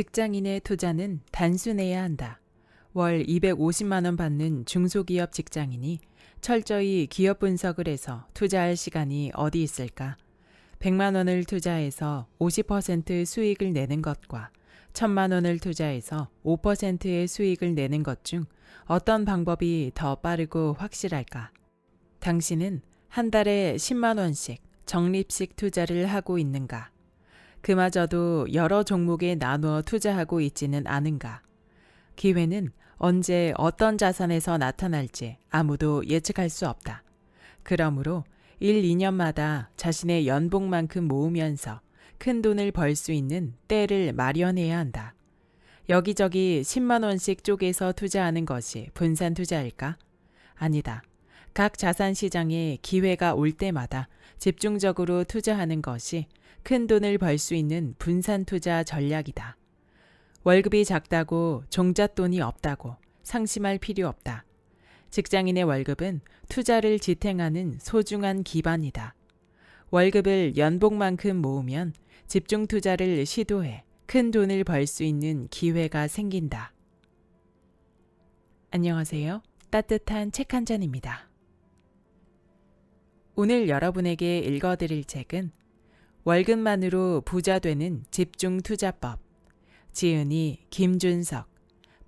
직장인의 투자는 단순해야 한다. 월 250만 원 받는 중소기업 직장인이 철저히 기업 분석을 해서 투자할 시간이 어디 있을까? 100만 원을 투자해서 50% 수익을 내는 것과 1000만 원을 투자해서 5%의 수익을 내는 것 중 어떤 방법이 더 빠르고 확실할까? 당신은 한 달에 10만 원씩 적립식 투자를 하고 있는가? 그마저도 여러 종목에 나누어 투자하고 있지는 않은가? 기회는 언제 어떤 자산에서 나타날지 아무도 예측할 수 없다. 그러므로 1, 2년마다 자신의 연봉만큼 모으면서 큰 돈을 벌 수 있는 때를 마련해야 한다. 여기저기 10만 원씩 쪼개서 투자하는 것이 분산 투자일까? 아니다. 각 자산 시장에 기회가 올 때마다 집중적으로 투자하는 것이 큰 돈을 벌 수 있는 분산 투자 전략이다. 월급이 작다고 종잣돈이 없다고 상심할 필요 없다. 직장인의 월급은 투자를 지탱하는 소중한 기반이다. 월급을 연봉만큼 모으면 집중 투자를 시도해 큰 돈을 벌 수 있는 기회가 생긴다. 안녕하세요. 따뜻한 책 한 잔입니다. 오늘 여러분에게 읽어드릴 책은 월급만으로 부자 되는 집중 투자법, 지은이 김준석,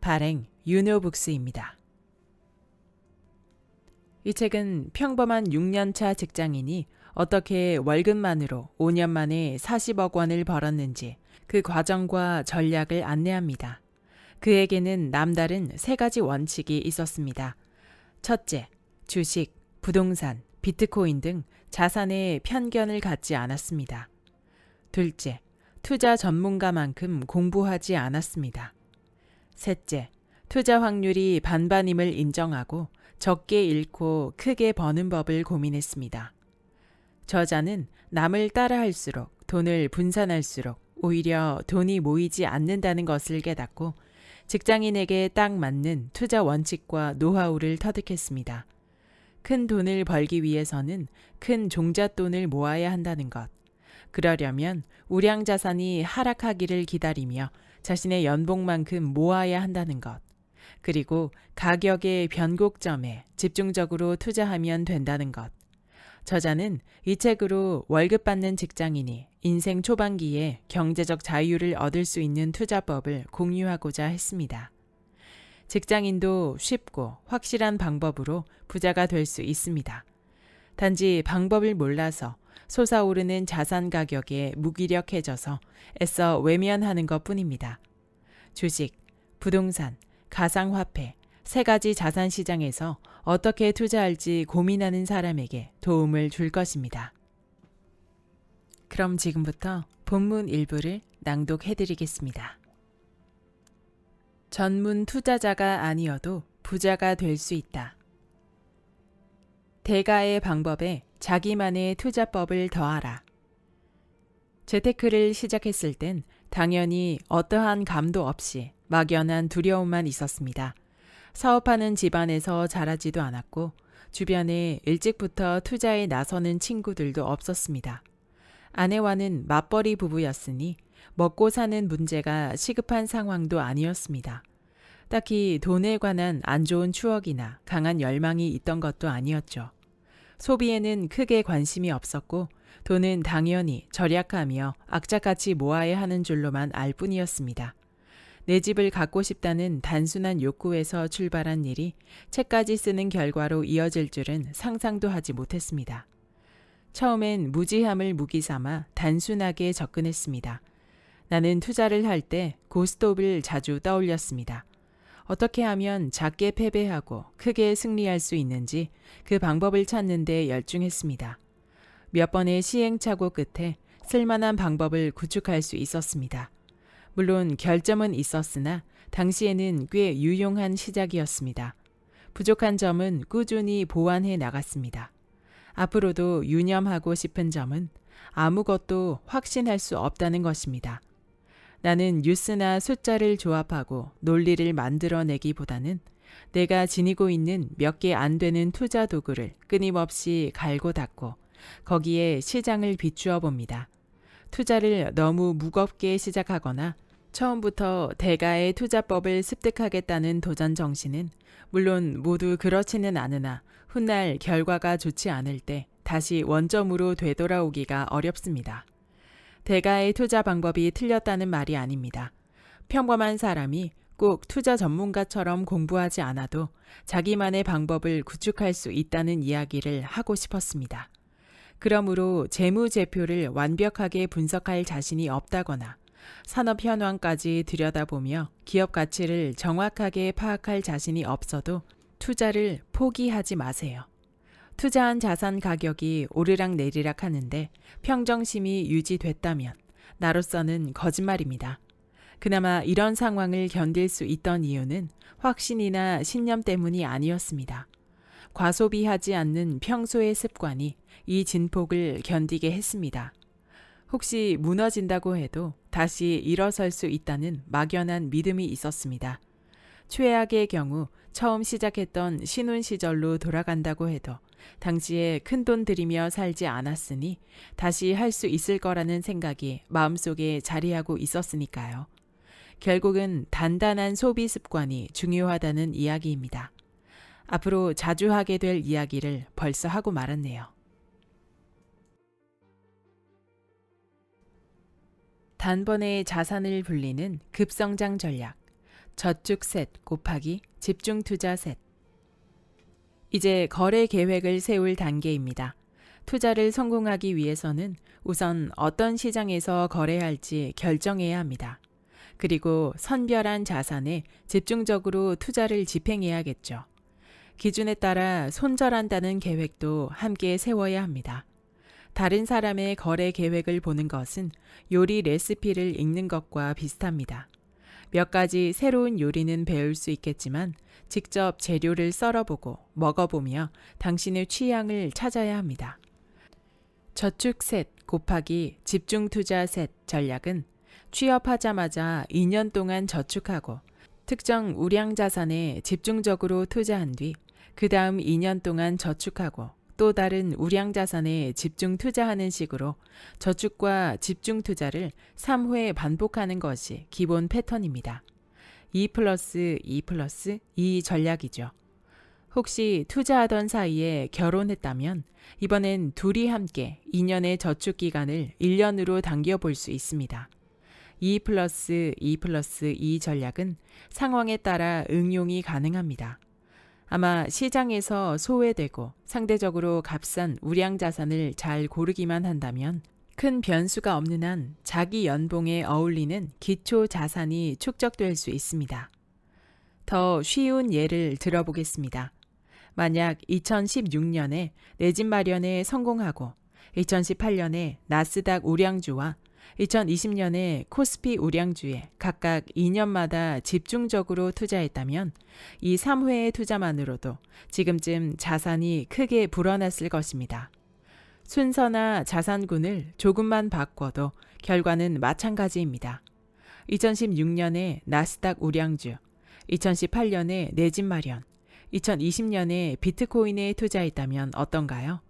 발행 유노북스입니다. 이 책은 평범한 6년차 직장인이 어떻게 월급만으로 5년 만에 40억 원을 벌었는지 그 과정과 전략을 안내합니다. 그에게는 남다른 3가지 원칙이 있었습니다. 첫째, 주식, 부동산, 비트코인 등 자산에 편견을 갖지 않았습니다. 둘째, 투자 전문가만큼 공부하지 않았습니다. 셋째, 투자 확률이 반반임을 인정하고 적게 잃고 크게 버는 법을 고민했습니다. 저자는 남을 따라할수록 돈을 분산할수록 오히려 돈이 모이지 않는다는 것을 깨닫고 직장인에게 딱 맞는 투자 원칙과 노하우를 터득했습니다. 큰 돈을 벌기 위해서는 큰 종잣돈을 모아야 한다는 것. 그러려면 우량 자산이 하락하기를 기다리며 자신의 연봉만큼 모아야 한다는 것. 그리고 가격의 변곡점에 집중적으로 투자하면 된다는 것. 저자는 이 책으로 월급 받는 직장인이 인생 초반기에 경제적 자유를 얻을 수 있는 투자법을 공유하고자 했습니다. 직장인도 쉽고 확실한 방법으로 부자가 될 수 있습니다. 단지 방법을 몰라서 솟아오르는 자산 가격에 무기력해져서 애써 외면하는 것뿐입니다. 주식, 부동산, 가상화폐, 3가지 자산 시장에서 어떻게 투자할지 고민하는 사람에게 도움을 줄 것입니다. 그럼 지금부터 본문 일부를 낭독해드리겠습니다. 전문 투자자가 아니어도 부자가 될 수 있다. 대가의 방법에 자기만의 투자법을 더하라. 재테크를 시작했을 땐 당연히 어떠한 감도 없이 막연한 두려움만 있었습니다. 사업하는 집안에서 자라지도 않았고 주변에 일찍부터 투자에 나서는 친구들도 없었습니다. 아내와는 맞벌이 부부였으니 먹고 사는 문제가 시급한 상황도 아니었습니다. 딱히 돈에 관한 안 좋은 추억이나 강한 열망이 있던 것도 아니었죠. 소비에는 크게 관심이 없었고 돈은 당연히 절약하며 악착같이 모아야 하는 줄로만 알 뿐이었습니다. 내 집을 갖고 싶다는 단순한 욕구에서 출발한 일이 책까지 쓰는 결과로 이어질 줄은 상상도 하지 못했습니다. 처음엔 무지함을 무기 삼아 단순하게 접근했습니다. 나는 투자를 할 때 고스톱을 자주 떠올렸습니다. 어떻게 하면 작게 패배하고 크게 승리할 수 있는지 그 방법을 찾는 데 열중했습니다. 몇 번의 시행착오 끝에 쓸만한 방법을 구축할 수 있었습니다. 물론 결점은 있었으나 당시에는 꽤 유용한 시작이었습니다. 부족한 점은 꾸준히 보완해 나갔습니다. 앞으로도 유념하고 싶은 점은 아무것도 확신할 수 없다는 것입니다. 나는 뉴스나 숫자를 조합하고 논리를 만들어내기보다는 내가 지니고 있는 몇 개 안 되는 투자 도구를 끊임없이 갈고 닦고 거기에 시장을 비추어 봅니다. 투자를 너무 무겁게 시작하거나 처음부터 대가의 투자법을 습득하겠다는 도전 정신은 물론 모두 그렇지는 않으나 훗날 결과가 좋지 않을 때 다시 원점으로 되돌아오기가 어렵습니다. 대가의 투자 방법이 틀렸다는 말이 아닙니다. 평범한 사람이 꼭 투자 전문가처럼 공부하지 않아도 자기만의 방법을 구축할 수 있다는 이야기를 하고 싶었습니다. 그러므로 재무제표를 완벽하게 분석할 자신이 없다거나 산업 현황까지 들여다보며 기업 가치를 정확하게 파악할 자신이 없어도 투자를 포기하지 마세요. 투자한 자산 가격이 오르락내리락 하는데 평정심이 유지됐다면 나로서는 거짓말입니다. 그나마 이런 상황을 견딜 수 있던 이유는 확신이나 신념 때문이 아니었습니다. 과소비하지 않는 평소의 습관이 이 진폭을 견디게 했습니다. 혹시 무너진다고 해도 다시 일어설 수 있다는 막연한 믿음이 있었습니다. 최악의 경우 처음 시작했던 신혼 시절로 돌아간다고 해도 당시에 큰돈 들이며 살지 않았으니 다시 할 수 있을 거라는 생각이 마음속에 자리하고 있었으니까요. 결국은 단단한 소비 습관이 중요하다는 이야기입니다. 앞으로 자주 하게 될 이야기를 벌써 하고 말았네요. 단번에 자산을 불리는 급성장 전략, 저축 셋 곱하기 집중 투자 셋. 이제 거래 계획을 세울 단계입니다. 투자를 성공하기 위해서는 우선 어떤 시장에서 거래할지 결정해야 합니다. 그리고 선별한 자산에 집중적으로 투자를 집행해야겠죠. 기준에 따라 손절한다는 계획도 함께 세워야 합니다. 다른 사람의 거래 계획을 보는 것은 요리 레시피를 읽는 것과 비슷합니다. 몇 가지 새로운 요리는 배울 수 있겠지만 직접 재료를 썰어보고 먹어보며 당신의 취향을 찾아야 합니다. 저축 셋 곱하기 집중 투자 셋 전략은 취업하자마자 2년 동안 저축하고 특정 우량 자산에 집중적으로 투자한 뒤 그 다음 2년 동안 저축하고 또 다른 우량 자산에 집중 투자하는 식으로 저축과 집중 투자를 3회 반복하는 것이 기본 패턴입니다. 2+2+2 전략이죠. 혹시 투자하던 사이에 결혼했다면 이번엔 둘이 함께 2년의 저축 기간을 1년으로 당겨볼 수 있습니다. 2+2+2 전략은 상황에 따라 응용이 가능합니다. 아마 시장에서 소외되고 상대적으로 값싼 우량 자산을 잘 고르기만 한다면 큰 변수가 없는 한 자기 연봉에 어울리는 기초 자산이 축적될 수 있습니다. 더 쉬운 예를 들어보겠습니다. 만약 2016년에 내 집 마련에 성공하고 2018년에 나스닥 우량주와 2020년에 코스피 우량주에 각각 2년마다 집중적으로 투자했다면 이 3회의 투자만으로도 지금쯤 자산이 크게 불어났을 것입니다. 순서나 자산군을 조금만 바꿔도 결과는 마찬가지입니다. 2016년에 나스닥 우량주, 2018년에 내 집 마련, 2020년에 비트코인에 투자했다면 어떤가요?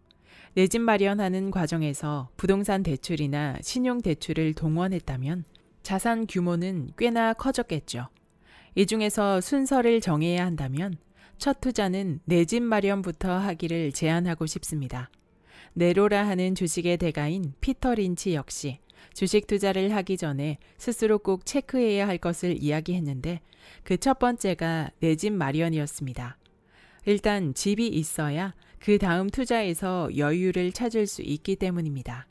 내 집 마련하는 과정에서 부동산 대출이나 신용대출을 동원했다면 자산 규모는 꽤나 커졌겠죠. 이 중에서 순서를 정해야 한다면 첫 투자는 내 집 마련부터 하기를 제안하고 싶습니다. 네로라 하는 주식의 대가인 피터 린치 역시 주식 투자를 하기 전에 스스로 꼭 체크해야 할 것을 이야기했는데 그 첫 번째가 내 집 마련이었습니다. 일단 집이 있어야 그 다음 투자에서 여유를 찾을 수 있기 때문입니다.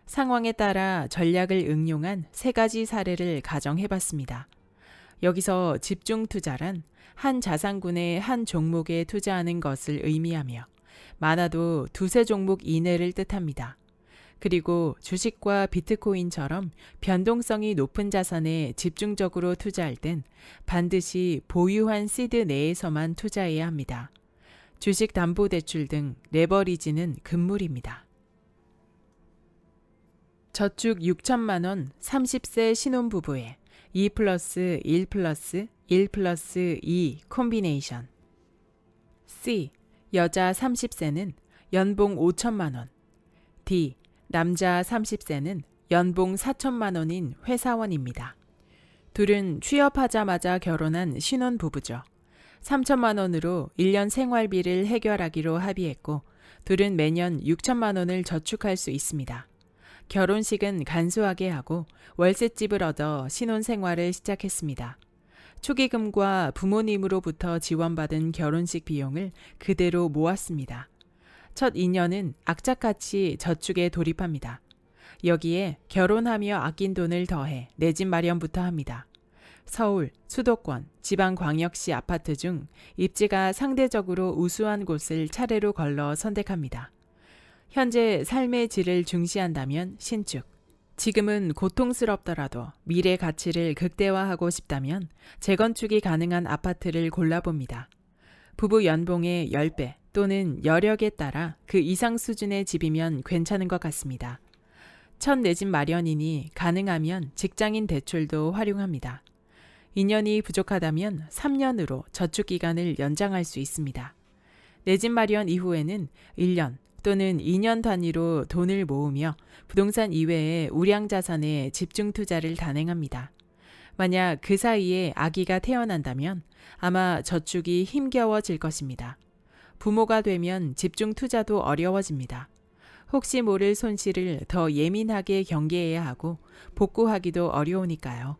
상황에 따라 전략을 응용한 3가지 사례를 가정해봤습니다. 여기서 집중 투자란 한 자산군의 한 종목에 투자하는 것을 의미하며 많아도 2-3 종목 이내를 뜻합니다. 그리고 주식과 비트코인처럼 변동성이 높은 자산에 집중적으로 투자할 땐 반드시 보유한 시드 내에서만 투자해야 합니다. 주식담보대출 등 레버리지는 금물입니다. 저축 6천만 원 30세 신혼부부의 2+1+1+2 콤비네이션. C. 여자 30세는 연봉 5천만 원. D. 남자 30세는 연봉 4천만 원인 회사원입니다. 둘은 취업하자마자 결혼한 신혼부부죠. 3천만 원으로 1년 생활비를 해결하기로 합의했고 둘은 매년 6천만 원을 저축할 수 있습니다. 결혼식은 간소하게 하고 월세집을 얻어 신혼생활을 시작했습니다. 축의금과 부모님으로부터 지원받은 결혼식 비용을 그대로 모았습니다. 첫 2년은 악착같이 저축에 돌입합니다. 여기에 결혼하며 아낀 돈을 더해 내 집 마련부터 합니다. 서울, 수도권, 지방광역시 아파트 중 입지가 상대적으로 우수한 곳을 차례로 걸러 선택합니다. 현재 삶의 질을 중시한다면 신축, 지금은 고통스럽더라도 미래 가치를 극대화하고 싶다면 재건축이 가능한 아파트를 골라봅니다. 부부 연봉의 10배 또는 여력에 따라 그 이상 수준의 집이면 괜찮은 것 같습니다. 첫 내 집 마련이니 가능하면 직장인 대출도 활용합니다. 2년이 부족하다면 3년으로 저축 기간을 연장할 수 있습니다. 내 집 마련 이후에는 1년 또는 2년 단위로 돈을 모으며 부동산 이외의 우량 자산에 집중 투자를 단행합니다. 만약 그 사이에 아기가 태어난다면 아마 저축이 힘겨워질 것입니다. 부모가 되면 집중 투자도 어려워집니다. 혹시 모를 손실을 더 예민하게 경계해야 하고 복구하기도 어려우니까요.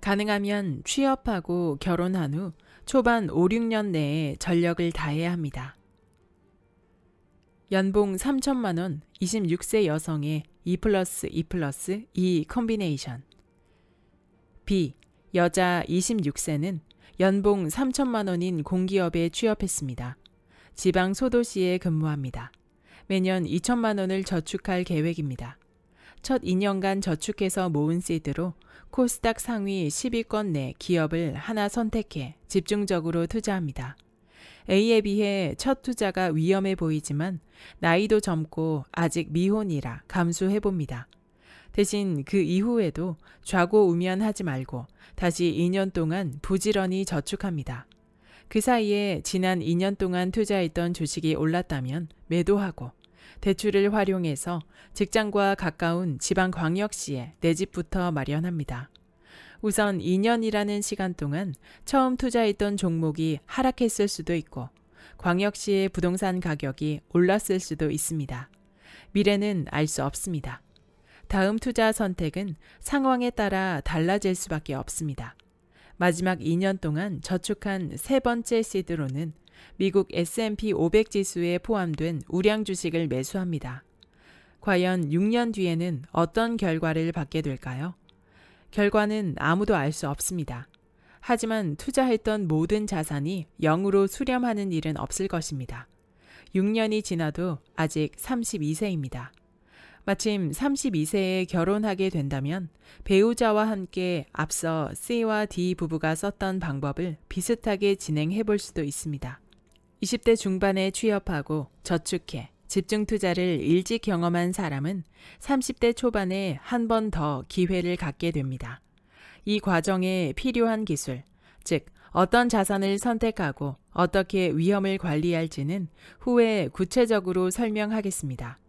가능하면 취업하고 결혼한 후 초반 5, 6년 내에 전력을 다해야 합니다. 연봉 3천만 원, 26세 여성의 2+2+2 콤비네이션. B. 여자 26세는 연봉 3천만 원인 공기업에 취업했습니다. 지방 소도시에 근무합니다. 매년 2천만 원을 저축할 계획입니다. 첫 2년간 저축해서 모은 시드로 코스닥 상위 10위권 내 기업을 하나 선택해 집중적으로 투자합니다. A에 비해 첫 투자가 위험해 보이지만 나이도 젊고 아직 미혼이라 감수해봅니다. 대신 그 이후에도 좌고우면하지 말고 다시 2년 동안 부지런히 저축합니다. 그 사이에 지난 2년 동안 투자했던 주식이 올랐다면 매도하고 대출을 활용해서 직장과 가까운 지방광역시에 내 집부터 마련합니다. 우선 2년이라는 시간 동안 처음 투자했던 종목이 하락했을 수도 있고 광역시의 부동산 가격이 올랐을 수도 있습니다. 미래는 알 수 없습니다. 다음 투자 선택은 상황에 따라 달라질 수밖에 없습니다. 마지막 2년 동안 저축한 세 번째 시드로는 미국 S&P 500 지수에 포함된 우량 주식을 매수합니다. 과연 6년 뒤에는 어떤 결과를 받게 될까요? 결과는 아무도 알 수 없습니다. 하지만 투자했던 모든 자산이 0으로 수렴하는 일은 없을 것입니다. 6년이 지나도 아직 32세입니다. 마침 32세에 결혼하게 된다면 배우자와 함께 앞서 C와 D 부부가 썼던 방법을 비슷하게 진행해 볼 수도 있습니다. 20대 중반에 취업하고 저축해 집중 투자를 일찍 경험한 사람은 30대 초반에 한 번 더 기회를 갖게 됩니다. 이 과정에 필요한 기술, 즉 어떤 자산을 선택하고 어떻게 위험을 관리할지는 후에 구체적으로 설명하겠습니다.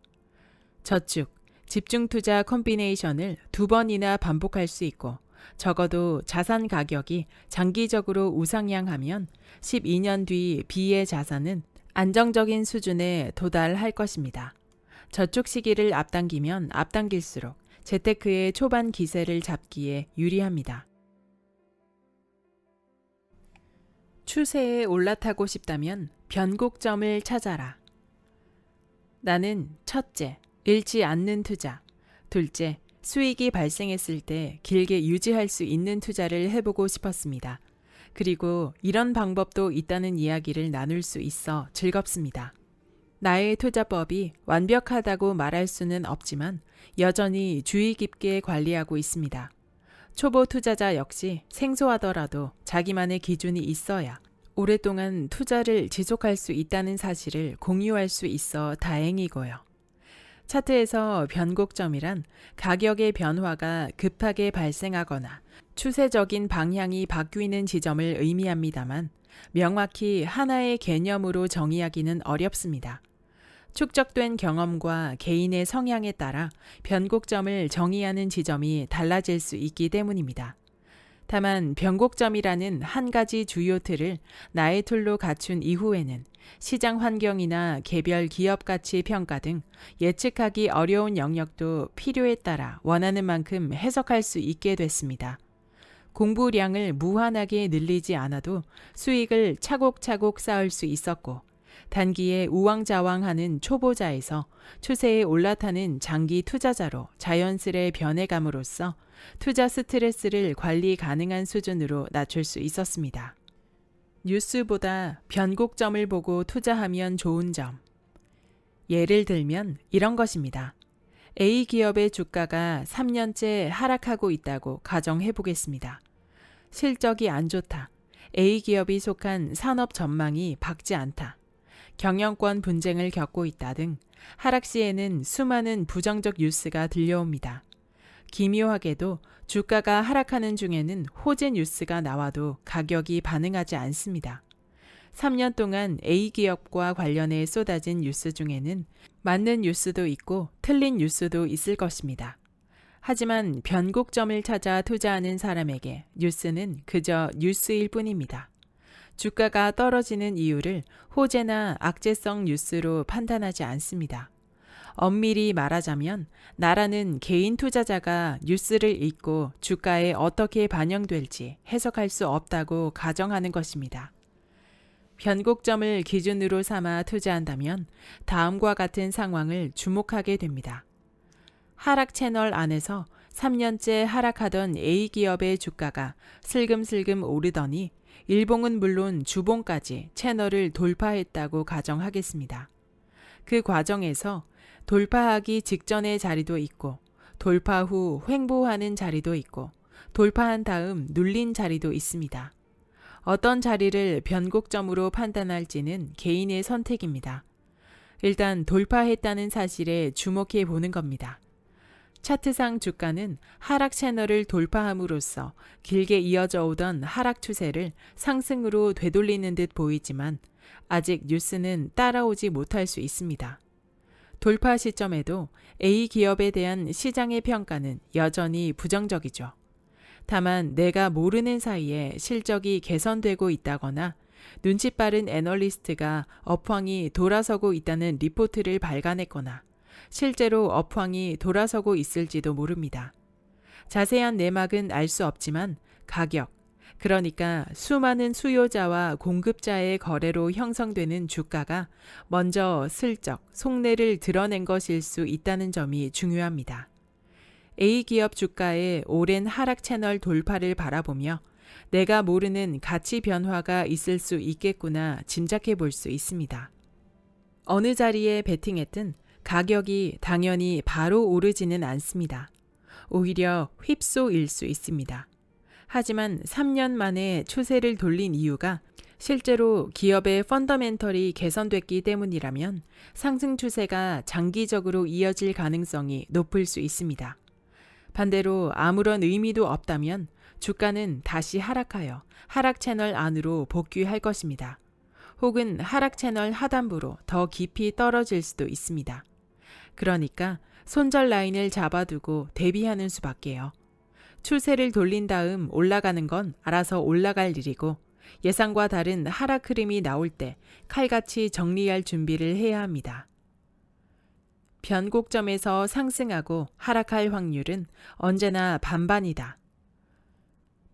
저축, 집중 투자 콤비네이션을 2번이나 반복할 수 있고 적어도 자산 가격이 장기적으로 우상향하면 12년 뒤 B의 자산은 안정적인 수준에 도달할 것입니다. 저축 시기를 앞당기면 앞당길수록 재테크의 초반 기세를 잡기에 유리합니다. 추세에 올라타고 싶다면 변곡점을 찾아라. 나는 첫째, 잃지 않는 투자. 둘째, 수익이 발생했을 때 길게 유지할 수 있는 투자를 해보고 싶었습니다. 그리고 이런 방법도 있다는 이야기를 나눌 수 있어 즐겁습니다. 나의 투자법이 완벽하다고 말할 수는 없지만 여전히 주의 깊게 관리하고 있습니다. 초보 투자자 역시 생소하더라도 자기만의 기준이 있어야 오랫동안 투자를 지속할 수 있다는 사실을 공유할 수 있어 다행이고요. 차트에서 변곡점이란 가격의 변화가 급하게 발생하거나 추세적인 방향이 바뀌는 지점을 의미합니다만 명확히 하나의 개념으로 정의하기는 어렵습니다. 축적된 경험과 개인의 성향에 따라 변곡점을 정의하는 지점이 달라질 수 있기 때문입니다. 다만 변곡점이라는 한 가지 주요 틀을 나의 툴로 갖춘 이후에는 시장 환경이나 개별 기업 가치 평가 등 예측하기 어려운 영역도 필요에 따라 원하는 만큼 해석할 수 있게 됐습니다. 공부량을 무한하게 늘리지 않아도 수익을 차곡차곡 쌓을 수 있었고, 단기에 우왕좌왕하는 초보자에서 추세에 올라타는 장기 투자자로 자연스레 변해감으로써 투자 스트레스를 관리 가능한 수준으로 낮출 수 있었습니다. 뉴스보다 변곡점을 보고 투자하면 좋은 점. 예를 들면 이런 것입니다. A 기업의 주가가 3년째 하락하고 있다고 가정해 보겠습니다. 실적이 안 좋다. A 기업이 속한 산업 전망이 밝지 않다. 경영권 분쟁을 겪고 있다 등 하락 시에는 수많은 부정적 뉴스가 들려옵니다. 기묘하게도 주가가 하락하는 중에는 호재 뉴스가 나와도 가격이 반응하지 않습니다. 3년 동안 A 기업과 관련해 쏟아진 뉴스 중에는 맞는 뉴스도 있고 틀린 뉴스도 있을 것입니다. 하지만 변곡점을 찾아 투자하는 사람에게 뉴스는 그저 뉴스일 뿐입니다. 주가가 떨어지는 이유를 호재나 악재성 뉴스로 판단하지 않습니다. 엄밀히 말하자면 나라는 개인 투자자가 뉴스를 읽고 주가에 어떻게 반영될지 해석할 수 없다고 가정하는 것입니다. 변곡점을 기준으로 삼아 투자한다면 다음과 같은 상황을 주목하게 됩니다. 하락 채널 안에서 3년째 하락하던 A 기업의 주가가 슬금슬금 오르더니 일봉은 물론 주봉까지 채널을 돌파했다고 가정하겠습니다. 그 과정에서 돌파하기 직전의 자리도 있고, 돌파 후 횡보하는 자리도 있고, 돌파한 다음 눌린 자리도 있습니다. 어떤 자리를 변곡점으로 판단할지는 개인의 선택입니다. 일단 돌파했다는 사실에 주목해 보는 겁니다. 차트상 주가는 하락 채널을 돌파함으로써 길게 이어져 오던 하락 추세를 상승으로 되돌리는 듯 보이지만 아직 뉴스는 따라오지 못할 수 있습니다. 돌파 시점에도 A 기업에 대한 시장의 평가는 여전히 부정적이죠. 다만 내가 모르는 사이에 실적이 개선되고 있다거나 눈치 빠른 애널리스트가 업황이 돌아서고 있다는 리포트를 발간했거나 실제로 업황이 돌아서고 있을지도 모릅니다. 자세한 내막은 알 수 없지만 가격, 그러니까 수많은 수요자와 공급자의 거래로 형성되는 주가가 먼저 슬쩍 속내를 드러낸 것일 수 있다는 점이 중요합니다. A 기업 주가의 오랜 하락 채널 돌파를 바라보며 내가 모르는 가치 변화가 있을 수 있겠구나 짐작해 볼 수 있습니다. 어느 자리에 베팅했든 가격이 당연히 바로 오르지는 않습니다. 오히려 휩소일 수 있습니다. 하지만 3년 만에 추세를 돌린 이유가 실제로 기업의 펀더멘털이 개선됐기 때문이라면 상승 추세가 장기적으로 이어질 가능성이 높을 수 있습니다. 반대로 아무런 의미도 없다면 주가는 다시 하락하여 하락 채널 안으로 복귀할 것입니다. 혹은 하락 채널 하단부로 더 깊이 떨어질 수도 있습니다. 그러니까 손절 라인을 잡아두고 대비하는 수밖에요. 추세를 돌린 다음 올라가는 건 알아서 올라갈 일이고 예상과 다른 하락 흐름이 나올 때 칼같이 정리할 준비를 해야 합니다. 변곡점에서 상승하고 하락할 확률은 언제나 반반이다.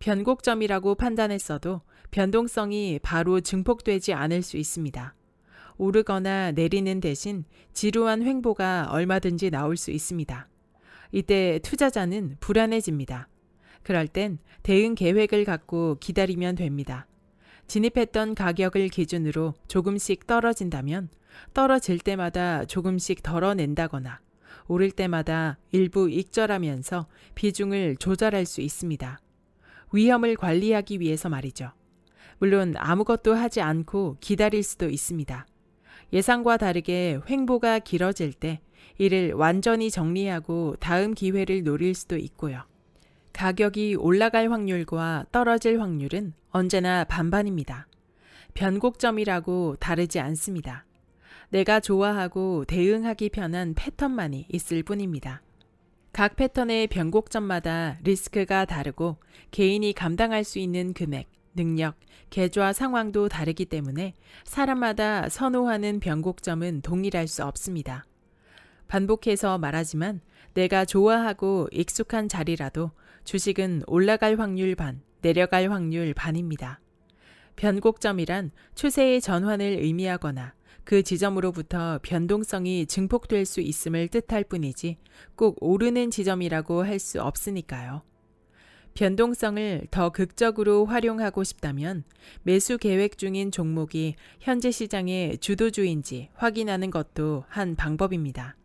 변곡점이라고 판단했어도 변동성이 바로 증폭되지 않을 수 있습니다. 오르거나 내리는 대신 지루한 횡보가 얼마든지 나올 수 있습니다. 이때 투자자는 불안해집니다. 그럴 땐 대응 계획을 갖고 기다리면 됩니다. 진입했던 가격을 기준으로 조금씩 떨어진다면 떨어질 때마다 조금씩 덜어낸다거나 오를 때마다 일부 익절하면서 비중을 조절할 수 있습니다. 위험을 관리하기 위해서 말이죠. 물론 아무것도 하지 않고 기다릴 수도 있습니다. 예상과 다르게 횡보가 길어질 때 이를 완전히 정리하고 다음 기회를 노릴 수도 있고요. 가격이 올라갈 확률과 떨어질 확률은 언제나 반반입니다. 변곡점이라고 다르지 않습니다. 내가 좋아하고 대응하기 편한 패턴만이 있을 뿐입니다. 각 패턴의 변곡점마다 리스크가 다르고 개인이 감당할 수 있는 금액, 능력, 계좌 상황도 다르기 때문에 사람마다 선호하는 변곡점은 동일할 수 없습니다. 반복해서 말하지만 내가 좋아하고 익숙한 자리라도 주식은 올라갈 확률 반, 내려갈 확률 반입니다. 변곡점이란 추세의 전환을 의미하거나 그 지점으로부터 변동성이 증폭될 수 있음을 뜻할 뿐이지 꼭 오르는 지점이라고 할 수 없으니까요. 변동성을 더 극적으로 활용하고 싶다면 매수 계획 중인 종목이 현재 시장의 주도주인지 확인하는 것도 한 방법입니다.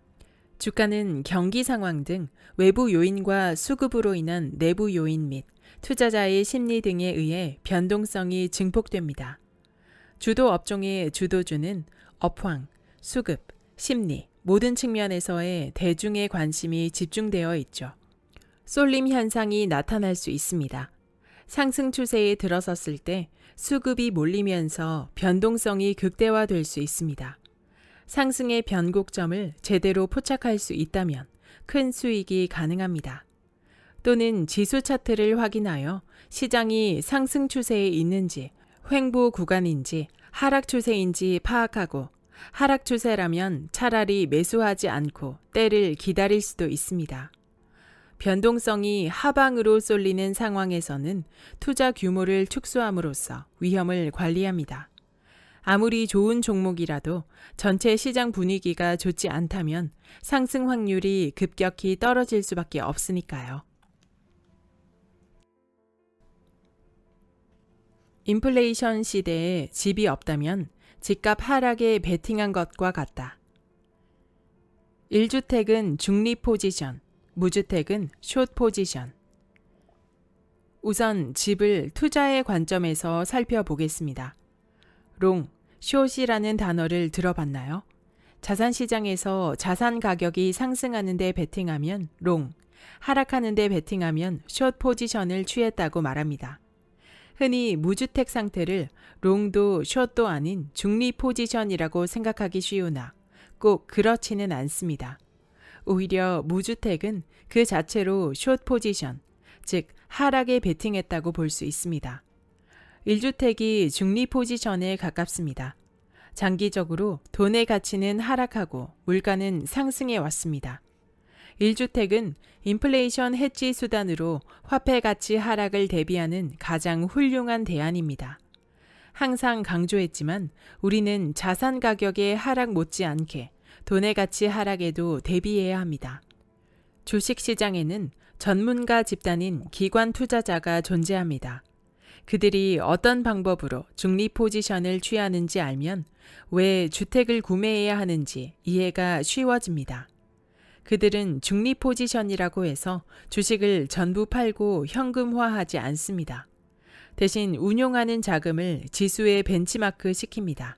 주가는 경기 상황 등 외부 요인과 수급으로 인한 내부 요인 및 투자자의 심리 등에 의해 변동성이 증폭됩니다. 주도 업종의 주도주는 업황, 수급, 심리 모든 측면에서의 대중의 관심이 집중되어 있죠. 쏠림 현상이 나타날 수 있습니다. 상승 추세에 들어섰을 때 수급이 몰리면서 변동성이 극대화될 수 있습니다. 상승의 변곡점을 제대로 포착할 수 있다면 큰 수익이 가능합니다. 또는 지수 차트를 확인하여 시장이 상승 추세에 있는지, 횡보 구간인지, 하락 추세인지 파악하고 하락 추세라면 차라리 매수하지 않고 때를 기다릴 수도 있습니다. 변동성이 하방으로 쏠리는 상황에서는 투자 규모를 축소함으로써 위험을 관리합니다. 아무리 좋은 종목이라도 전체 시장 분위기가 좋지 않다면 상승 확률이 급격히 떨어질 수밖에 없으니까요. 인플레이션 시대에 집이 없다면 집값 하락에 베팅한 것과 같다. 1주택은 중립 포지션, 무주택은 숏 포지션. 우선 집을 투자의 관점에서 살펴보겠습니다. 롱, 숏이라는 단어를 들어봤나요? 자산시장에서 자산 가격이 상승하는 데 베팅하면 롱, 하락하는 데 베팅하면 숏 포지션을 취했다고 말합니다. 흔히 무주택 상태를 롱도 숏도 아닌 중립 포지션이라고 생각하기 쉬우나 꼭 그렇지는 않습니다. 오히려 무주택은 그 자체로 숏 포지션, 즉 하락에 베팅했다고 볼 수 있습니다. 1주택이 중립 포지션에 가깝습니다. 장기적으로 돈의 가치는 하락하고 물가는 상승해 왔습니다. 1주택은 인플레이션 해지 수단으로 화폐 가치 하락을 대비하는 가장 훌륭한 대안입니다. 항상 강조했지만 우리는 자산 가격의 하락 못지않게 돈의 가치 하락에도 대비해야 합니다. 주식시장에는 전문가 집단인 기관 투자자가 존재합니다. 그들이 어떤 방법으로 중립 포지션을 취하는지 알면 왜 주택을 구매해야 하는지 이해가 쉬워집니다. 그들은 중립 포지션이라고 해서 주식을 전부 팔고 현금화하지 않습니다. 대신 운용하는 자금을 지수에 벤치마크 시킵니다.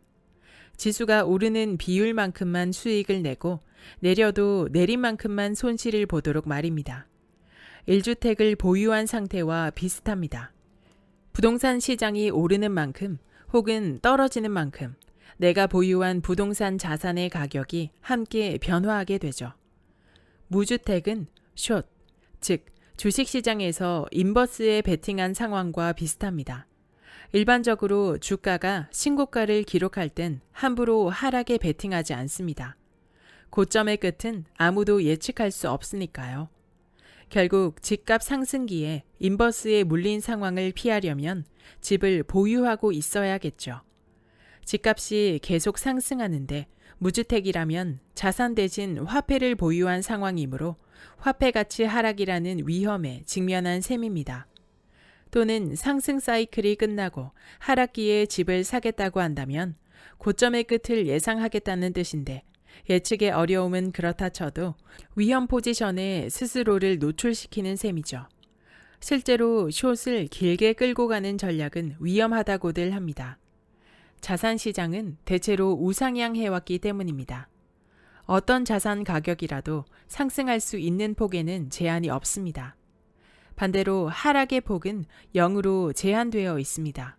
지수가 오르는 비율만큼만 수익을 내고 내려도 내린 만큼만 손실을 보도록 말입니다. 1주택을 보유한 상태와 비슷합니다. 부동산 시장이 오르는 만큼 혹은 떨어지는 만큼 내가 보유한 부동산 자산의 가격이 함께 변화하게 되죠. 무주택은 숏, 즉 주식시장에서 인버스에 베팅한 상황과 비슷합니다. 일반적으로 주가가 신고가를 기록할 땐 함부로 하락에 베팅하지 않습니다. 고점의 끝은 아무도 예측할 수 없으니까요. 결국 집값 상승기에 인버스에 물린 상황을 피하려면 집을 보유하고 있어야겠죠. 집값이 계속 상승하는데 무주택이라면 자산 대신 화폐를 보유한 상황이므로 화폐 가치 하락이라는 위험에 직면한 셈입니다. 또는 상승 사이클이 끝나고 하락기에 집을 사겠다고 한다면 고점의 끝을 예상하겠다는 뜻인데 예측의 어려움은 그렇다 쳐도 위험 포지션에 스스로를 노출시키는 셈이죠. 실제로 숏을 길게 끌고 가는 전략은 위험하다고들 합니다. 자산시장은 대체로 우상향 해왔기 때문입니다. 어떤 자산 가격이라도 상승할 수 있는 폭에는 제한이 없습니다. 반대로 하락의 폭은 0으로 제한되어 있습니다.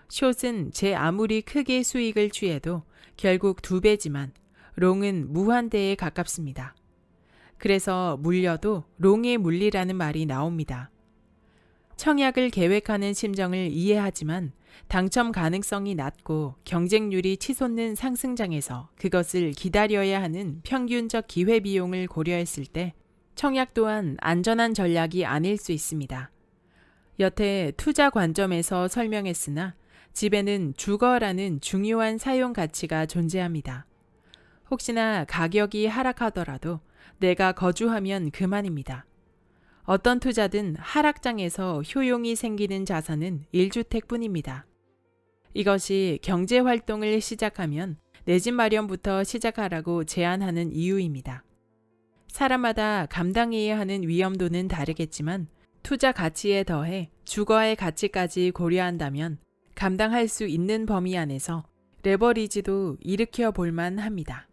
숏은 제 아무리 크게 수익을 취해도 결국 2배지만 롱은 무한대에 가깝습니다. 그래서 물려도 롱의 물리라는 말이 나옵니다. 청약을 계획하는 심정을 이해하지만 당첨 가능성이 낮고 경쟁률이 치솟는 상승장에서 그것을 기다려야 하는 평균적 기회비용을 고려했을 때 청약 또한 안전한 전략이 아닐 수 있습니다. 여태 투자 관점에서 설명했으나 집에는 주거라는 중요한 사용 가치가 존재합니다. 혹시나 가격이 하락하더라도 내가 거주하면 그만입니다. 어떤 투자든 하락장에서 효용이 생기는 자산은 1주택뿐입니다. 이것이 경제활동을 시작하면 내 집 마련부터 시작하라고 제안하는 이유입니다. 사람마다 감당해야 하는 위험도는 다르겠지만 투자 가치에 더해 주거의 가치까지 고려한다면 감당할 수 있는 범위 안에서 레버리지도 일으켜 볼만 합니다.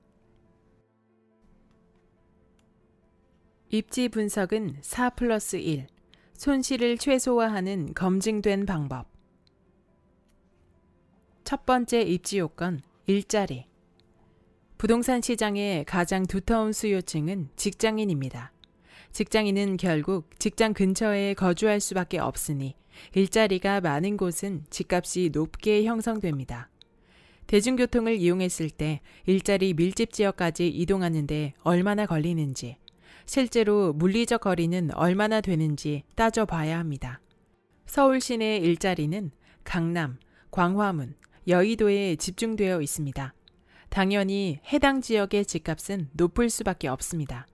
입지 분석은 4+1, 손실을 최소화하는 검증된 방법. 첫 번째 입지 요건, 일자리. 부동산 시장의 가장 두터운 수요층은 직장인입니다. 직장인은 결국 직장 근처에 거주할 수밖에 없으니 일자리가 많은 곳은 집값이 높게 형성됩니다. 대중교통을 이용했을 때 일자리 밀집 지역까지 이동하는데 얼마나 걸리는지, 실제로 물리적 거리는 얼마나 되는지 따져봐야 합니다. 서울 시내 일자리는 강남, 광화문, 여의도에 집중되어 있습니다. 당연히 해당 지역의 집값은 높을 수밖에 없습니다.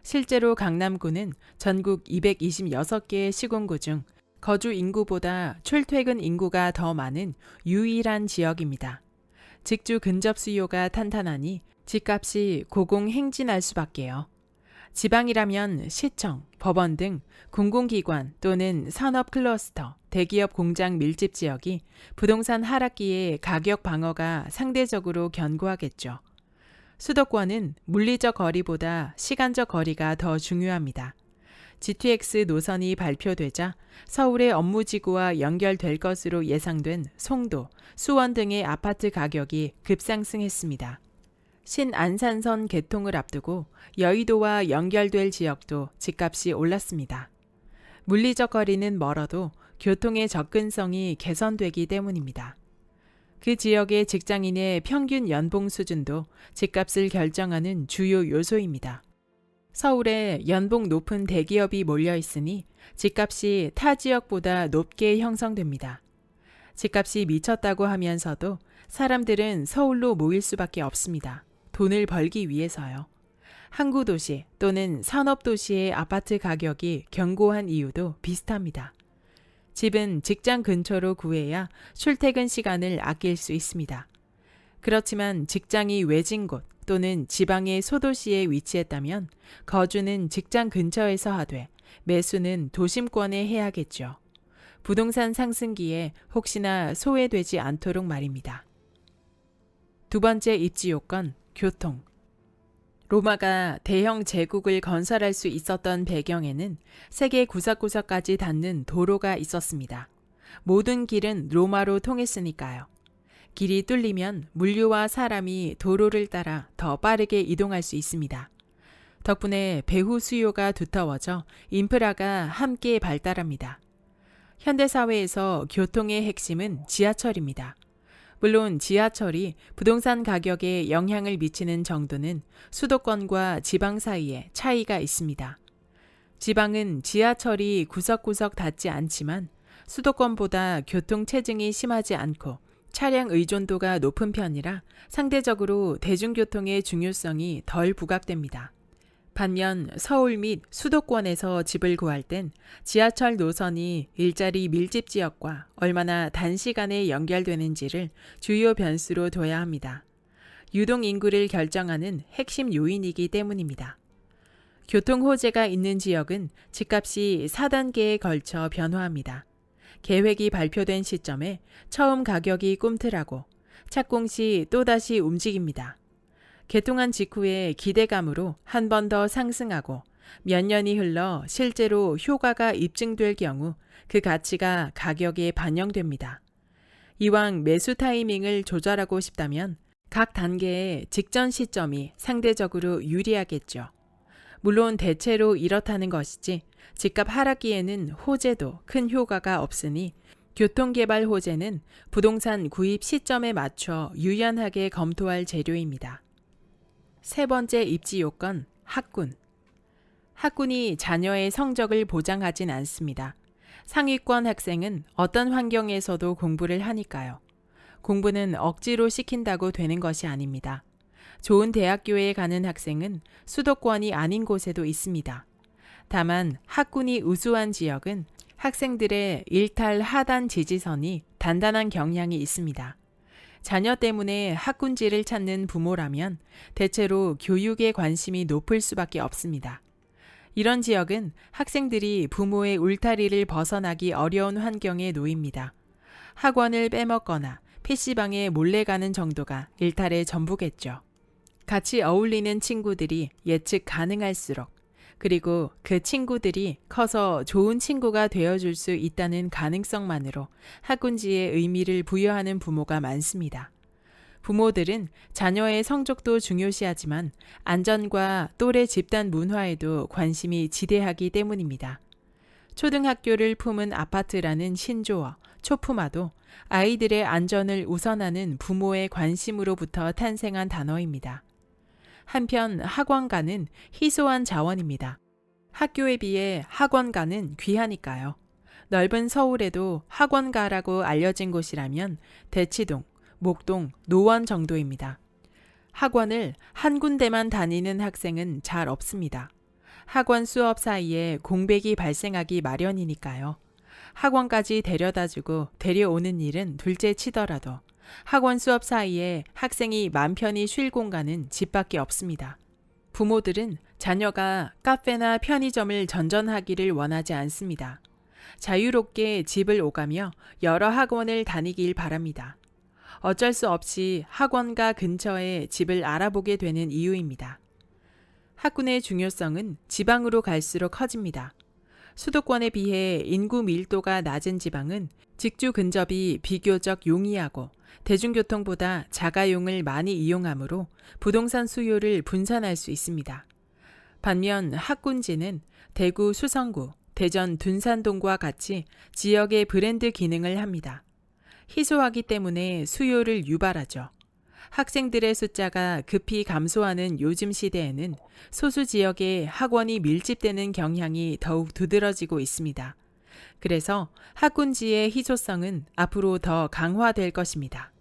실제로 강남구는 전국 226개의 시군구 중 거주 인구보다 출퇴근 인구가 더 많은 유일한 지역입니다. 직주 근접 수요가 탄탄하니 집값이 고공행진할 수밖에요. 지방이라면 시청, 법원 등 공공기관 또는 산업 클러스터, 대기업 공장 밀집 지역이 부동산 하락기에 가격 방어가 상대적으로 견고하겠죠. 수도권은 물리적 거리보다 시간적 거리가 더 중요합니다. GTX 노선이 발표되자 서울의 업무지구와 연결될 것으로 예상된 송도, 수원 등의 아파트 가격이 급상승했습니다. 신안산선 개통을 앞두고 여의도와 연결될 지역도 집값이 올랐습니다. 물리적 거리는 멀어도 교통의 접근성이 개선되기 때문입니다. 그 지역의 직장인의 평균 연봉 수준도 집값을 결정하는 주요 요소입니다. 서울에 연봉 높은 대기업이 몰려 있으니 집값이 타 지역보다 높게 형성됩니다. 집값이 미쳤다고 하면서도 사람들은 서울로 모일 수밖에 없습니다. 돈을 벌기 위해서요. 항구 도시 또는 산업 도시의 아파트 가격이 견고한 이유도 비슷합니다. 집은 직장 근처로 구해야 출퇴근 시간을 아낄 수 있습니다. 그렇지만 직장이 외진 곳 또는 지방의 소도시에 위치했다면 거주는 직장 근처에서 하되 매수는 도심권에 해야겠죠. 부동산 상승기에 혹시나 소외되지 않도록 말입니다. 두 번째 입지 요건, 교통. 로마가 대형 제국을 건설할 수 있었던 배경에는 세계 구석구석까지 닿는 도로가 있었습니다. 모든 길은 로마로 통했으니까요. 길이 뚫리면 물류와 사람이 도로를 따라 더 빠르게 이동할 수 있습니다. 덕분에 배후 수요가 두터워져 인프라가 함께 발달합니다. 현대사회에서 교통의 핵심은 지하철입니다. 물론 지하철이 부동산 가격에 영향을 미치는 정도는 수도권과 지방 사이에 차이가 있습니다. 지방은 지하철이 구석구석 닿지 않지만 수도권보다 교통체증이 심하지 않고 차량 의존도가 높은 편이라 상대적으로 대중교통의 중요성이 덜 부각됩니다. 반면 서울 및 수도권에서 집을 구할 땐 지하철 노선이 일자리 밀집 지역과 얼마나 단시간에 연결되는지를 주요 변수로 둬야 합니다. 유동 인구를 결정하는 핵심 요인이기 때문입니다. 교통 호재가 있는 지역은 집값이 4단계에 걸쳐 변화합니다. 계획이 발표된 시점에 처음 가격이 꿈틀하고 착공 시 또다시 움직입니다. 개통한 직후에 기대감으로 한 번 더 상승하고 몇 년이 흘러 실제로 효과가 입증될 경우 그 가치가 가격에 반영됩니다. 이왕 매수 타이밍을 조절하고 싶다면 각 단계의 직전 시점이 상대적으로 유리하겠죠. 물론 대체로 이렇다는 것이지 집값 하락기에는 호재도 큰 효과가 없으니 교통개발 호재는 부동산 구입 시점에 맞춰 유연하게 검토할 재료입니다. 세 번째 입지 요건, 학군. 학군이 자녀의 성적을 보장하진 않습니다. 상위권 학생은 어떤 환경에서도 공부를 하니까요. 공부는 억지로 시킨다고 되는 것이 아닙니다. 좋은 대학교에 가는 학생은 수도권이 아닌 곳에도 있습니다. 다만 학군이 우수한 지역은 학생들의 일탈 하단 지지선이 단단한 경향이 있습니다. 자녀 때문에 학군지를 찾는 부모라면 대체로 교육에 관심이 높을 수밖에 없습니다. 이런 지역은 학생들이 부모의 울타리를 벗어나기 어려운 환경에 놓입니다. 학원을 빼먹거나 PC방에 몰래 가는 정도가 일탈의 전부겠죠. 같이 어울리는 친구들이 예측 가능할수록, 그리고 그 친구들이 커서 좋은 친구가 되어줄 수 있다는 가능성만으로 학군지에 의미를 부여하는 부모가 많습니다. 부모들은 자녀의 성적도 중요시하지만 안전과 또래 집단 문화에도 관심이 지대하기 때문입니다. 초등학교를 품은 아파트라는 신조어, 초품화도 아이들의 안전을 우선하는 부모의 관심으로부터 탄생한 단어입니다. 한편 학원가는 희소한 자원입니다. 학교에 비해 학원가는 귀하니까요. 넓은 서울에도 학원가라고 알려진 곳이라면 대치동, 목동, 노원 정도입니다. 학원을 한 군데만 다니는 학생은 잘 없습니다. 학원 수업 사이에 공백이 발생하기 마련이니까요. 학원까지 데려다주고 데려오는 일은 둘째 치더라도 학원 수업 사이에 학생이 맘 편히 쉴 공간은 집밖에 없습니다. 부모들은 자녀가 카페나 편의점을 전전하기를 원하지 않습니다. 자유롭게 집을 오가며 여러 학원을 다니길 바랍니다. 어쩔 수 없이 학원가 근처에 집을 알아보게 되는 이유입니다. 학군의 중요성은 지방으로 갈수록 커집니다. 수도권에 비해 인구 밀도가 낮은 지방은 직주 근접이 비교적 용이하고 대중교통보다 자가용을 많이 이용하므로 부동산 수요를 분산할 수 있습니다. 반면 학군지는 대구 수성구, 대전 둔산동과 같이 지역의 브랜드 기능을 합니다. 희소하기 때문에 수요를 유발하죠. 학생들의 숫자가 급히 감소하는 요즘 시대에는 소수 지역에 학원이 밀집되는 경향이 더욱 두드러지고 있습니다. 그래서 학군지의 희소성은 앞으로 더 강화될 것입니다.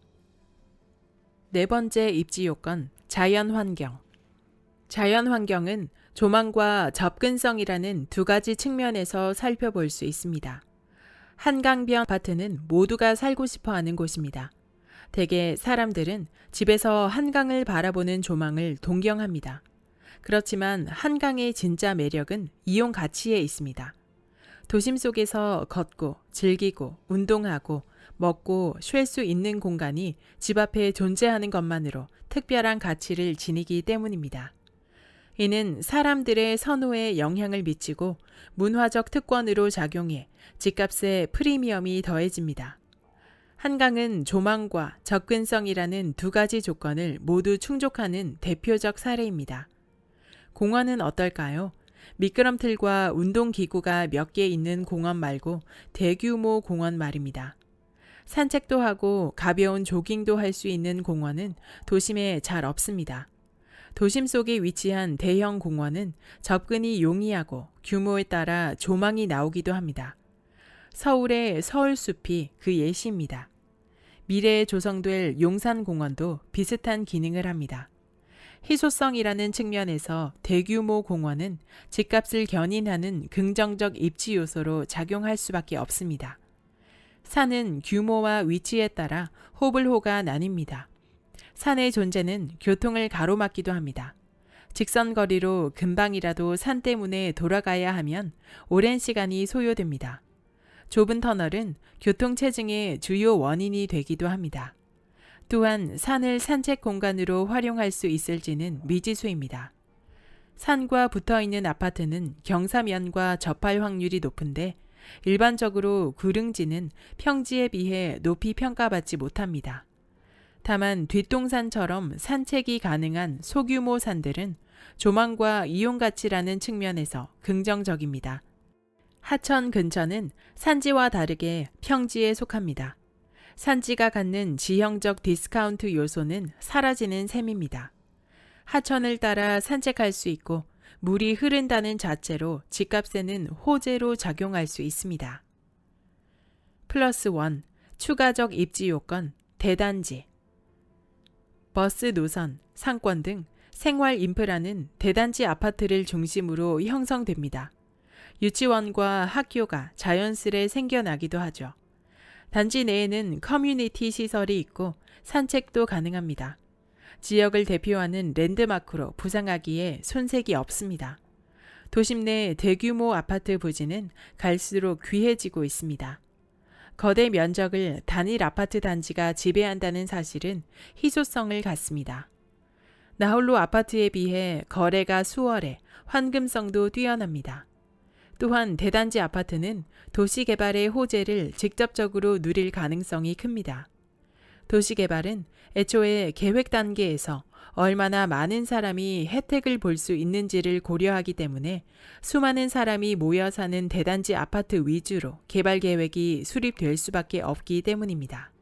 네 번째 입지 요건, 자연환경. 자연환경은 조망과 접근성이라는 두 가지 측면에서 살펴볼 수 있습니다. 한강변 아파트는 모두가 살고 싶어 하는 곳입니다. 대개 사람들은 집에서 한강을 바라보는 조망을 동경합니다. 그렇지만 한강의 진짜 매력은 이용 가치에 있습니다. 도심 속에서 걷고 즐기고 운동하고 먹고 쉴 수 있는 공간이 집 앞에 존재하는 것만으로 특별한 가치를 지니기 때문입니다. 이는 사람들의 선호에 영향을 미치고 문화적 특권으로 작용해 집값에 프리미엄이 더해집니다. 한강은 조망과 접근성이라는 두 가지 조건을 모두 충족하는 대표적 사례입니다. 공원은 어떨까요? 미끄럼틀과 운동기구가 몇 개 있는 공원 말고 대규모 공원 말입니다. 산책도 하고 가벼운 조깅도 할 수 있는 공원은 도심에 잘 없습니다. 도심 속에 위치한 대형 공원은 접근이 용이하고 규모에 따라 조망이 나오기도 합니다. 서울의 서울숲이 그 예시입니다. 미래에 조성될 용산공원도 비슷한 기능을 합니다. 희소성이라는 측면에서 대규모 공원은 집값을 견인하는 긍정적 입지 요소로 작용할 수밖에 없습니다. 산은 규모와 위치에 따라 호불호가 나뉩니다. 산의 존재는 교통을 가로막기도 합니다. 직선 거리로 금방이라도 산 때문에 돌아가야 하면 오랜 시간이 소요됩니다. 좁은 터널은 교통체증의 주요 원인이 되기도 합니다. 또한 산을 산책 공간으로 활용할 수 있을지는 미지수입니다. 산과 붙어있는 아파트는 경사면과 접할 확률이 높은데 일반적으로 구릉지는 평지에 비해 높이 평가받지 못합니다. 다만 뒷동산처럼 산책이 가능한 소규모 산들은 조망과 이용 가치라는 측면에서 긍정적입니다. 하천 근처는 산지와 다르게 평지에 속합니다. 산지가 갖는 지형적 디스카운트 요소는 사라지는 셈입니다. 하천을 따라 산책할 수 있고 물이 흐른다는 자체로 집값에는 호재로 작용할 수 있습니다. 플러스 1. 추가적 입지 요건, 대단지. 버스 노선, 상권 등 생활 인프라는 대단지 아파트를 중심으로 형성됩니다. 유치원과 학교가 자연스레 생겨나기도 하죠. 단지 내에는 커뮤니티 시설이 있고 산책도 가능합니다. 지역을 대표하는 랜드마크로 부상하기에 손색이 없습니다. 도심 내 대규모 아파트 부지는 갈수록 귀해지고 있습니다. 거대 면적을 단일 아파트 단지가 지배한다는 사실은 희소성을 갖습니다. 나홀로 아파트에 비해 거래가 수월해 환금성도 뛰어납니다. 또한 대단지 아파트는 도시개발의 호재를 직접적으로 누릴 가능성이 큽니다. 도시개발은 애초에 계획 단계에서 얼마나 많은 사람이 혜택을 볼 수 있는지를 고려하기 때문에 수많은 사람이 모여 사는 대단지 아파트 위주로 개발 계획이 수립될 수밖에 없기 때문입니다.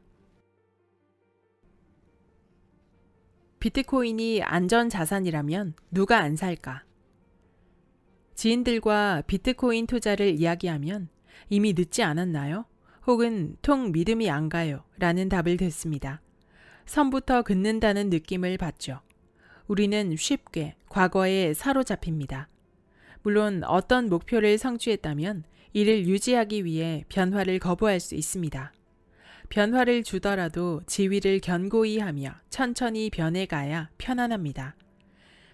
비트코인이 안전자산이라면 누가 안 살까? 지인들과 비트코인 투자를 이야기하면 이미 늦지 않았나요? 혹은 통 믿음이 안 가요 라는 답을 듣습니다. 선부터 긋는다는 느낌을 받죠. 우리는 쉽게 과거에 사로잡힙니다. 물론 어떤 목표를 성취했다면 이를 유지하기 위해 변화를 거부할 수 있습니다. 변화를 주더라도 지위를 견고히 하며 천천히 변해가야 편안합니다.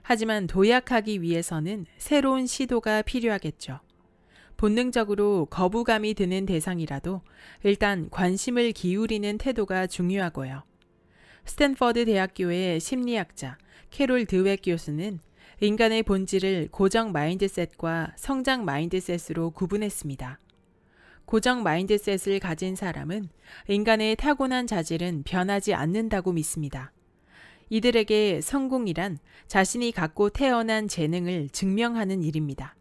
하지만 도약하기 위해서는 새로운 시도가 필요하겠죠. 본능적으로 거부감이 드는 대상이라도 일단 관심을 기울이는 태도가 중요하고요. 스탠퍼드 대학교의 심리학자 캐롤 드웩 교수는 인간의 본질을 고정 마인드셋과 성장 마인드셋으로 구분했습니다. 고정 마인드셋을 가진 사람은 인간의 타고난 자질은 변하지 않는다고 믿습니다. 이들에게 성공이란 자신이 갖고 태어난 재능을 증명하는 일입니다.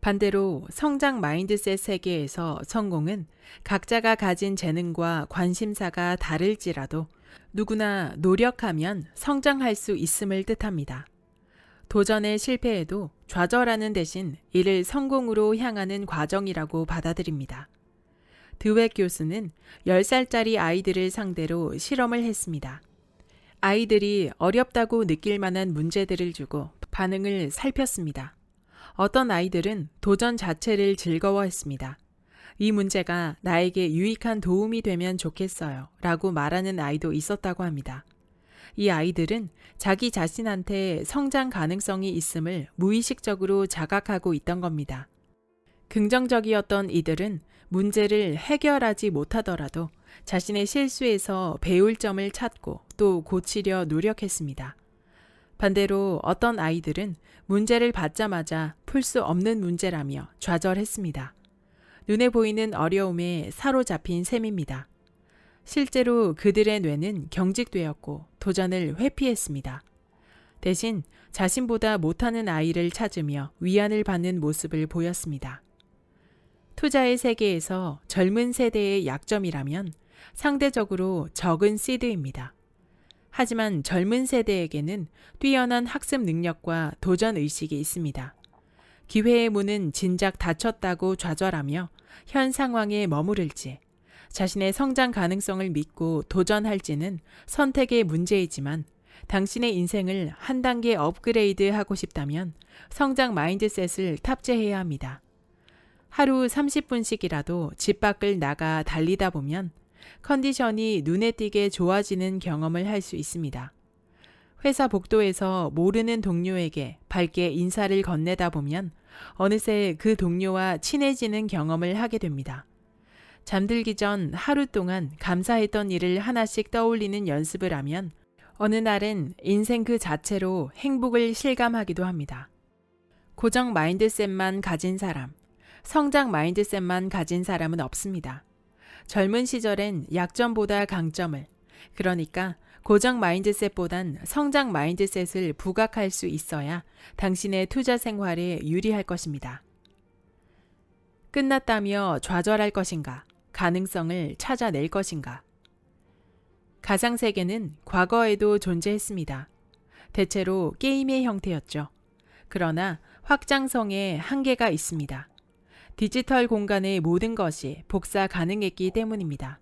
반대로 성장 마인드셋 세계에서 성공은 각자가 가진 재능과 관심사가 다를지라도 누구나 노력하면 성장할 수 있음을 뜻합니다. 도전에 실패해도 좌절하는 대신 이를 성공으로 향하는 과정이라고 받아들입니다. 드웩 교수는 10살짜리 아이들을 상대로 실험을 했습니다. 아이들이 어렵다고 느낄 만한 문제들을 주고 반응을 살폈습니다. 어떤 아이들은 도전 자체를 즐거워했습니다. 이 문제가 나에게 유익한 도움이 되면 좋겠어요 라고 말하는 아이도 있었다고 합니다. 이 아이들은 자기 자신한테 성장 가능성이 있음을 무의식적으로 자각하고 있던 겁니다. 긍정적이었던 이들은 문제를 해결하지 못하더라도 자신의 실수에서 배울 점을 찾고 또 고치려 노력했습니다. 반대로 어떤 아이들은 문제를 받자마자 풀 수 없는 문제라며 좌절했습니다. 눈에 보이는 어려움에 사로잡힌 셈입니다. 실제로 그들의 뇌는 경직되었고 도전을 회피했습니다. 대신 자신보다 못하는 아이를 찾으며 위안을 받는 모습을 보였습니다. 투자의 세계에서 젊은 세대의 약점이라면 상대적으로 적은 시드입니다. 하지만 젊은 세대에게는 뛰어난 학습 능력과 도전 의식이 있습니다. 기회의 문은 진작 닫혔다고 좌절하며 현 상황에 머무를지, 자신의 성장 가능성을 믿고 도전할지는 선택의 문제이지만 당신의 인생을 한 단계 업그레이드하고 싶다면 성장 마인드셋을 탑재해야 합니다. 하루 30분씩이라도 집 밖을 나가 달리다 보면 컨디션이 눈에 띄게 좋아지는 경험을 할 수 있습니다. 회사 복도에서 모르는 동료에게 밝게 인사를 건네다 보면 어느새 그 동료와 친해지는 경험을 하게 됩니다. 잠들기 전 하루 동안 감사했던 일을 하나씩 떠올리는 연습을 하면 어느 날은 인생 그 자체로 행복을 실감하기도 합니다. 고정 마인드셋만 가진 사람, 성장 마인드셋만 가진 사람은 없습니다. 젊은 시절엔 약점보다 강점을, 그러니까 고정 마인드셋보단 성장 마인드셋을 부각할 수 있어야 당신의 투자 생활에 유리할 것입니다. 끝났다며 좌절할 것인가? 가능성을 찾아낼 것인가? 가상세계는 과거에도 존재했습니다. 대체로 게임의 형태였죠. 그러나 확장성에 한계가 있습니다. 디지털 공간의 모든 것이 복사 가능했기 때문입니다.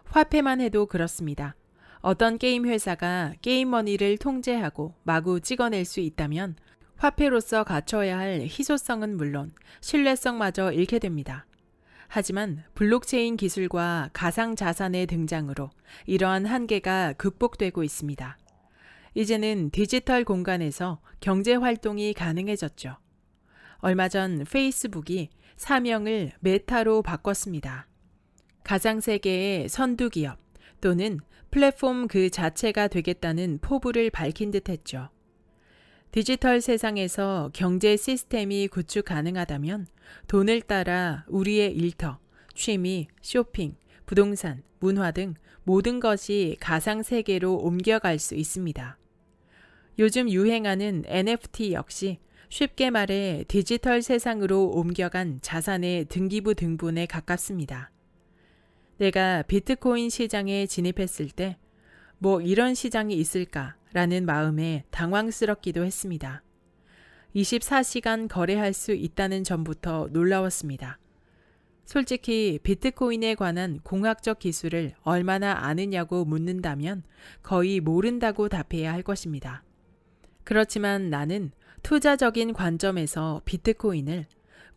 화폐만 해도 그렇습니다. 어떤 게임 회사가 게임머니를 통제하고 마구 찍어낼 수 있다면 화폐로서 갖춰야 할 희소성은 물론 신뢰성마저 잃게 됩니다. 하지만 블록체인 기술과 가상자산의 등장으로 이러한 한계가 극복되고 있습니다. 이제는 디지털 공간에서 경제활동이 가능해졌죠. 얼마 전 페이스북이 사명을 메타로 바꿨습니다. 가상세계의 선두기업 또는 플랫폼 그 자체가 되겠다는 포부를 밝힌 듯 했죠. 디지털 세상에서 경제 시스템이 구축 가능하다면 돈을 따라 우리의 일터, 취미, 쇼핑, 부동산, 문화 등 모든 것이 가상세계로 옮겨갈 수 있습니다. 요즘 유행하는 NFT 역시 쉽게 말해 디지털 세상으로 옮겨간 자산의 등기부 등본에 가깝습니다. 내가 비트코인 시장에 진입했을 때 뭐 이런 시장이 있을까라는 마음에 당황스럽기도 했습니다. 24시간 거래할 수 있다는 점부터 놀라웠습니다. 솔직히 비트코인에 관한 공학적 기술을 얼마나 아느냐고 묻는다면 거의 모른다고 답해야 할 것입니다. 그렇지만 나는 투자적인 관점에서 비트코인을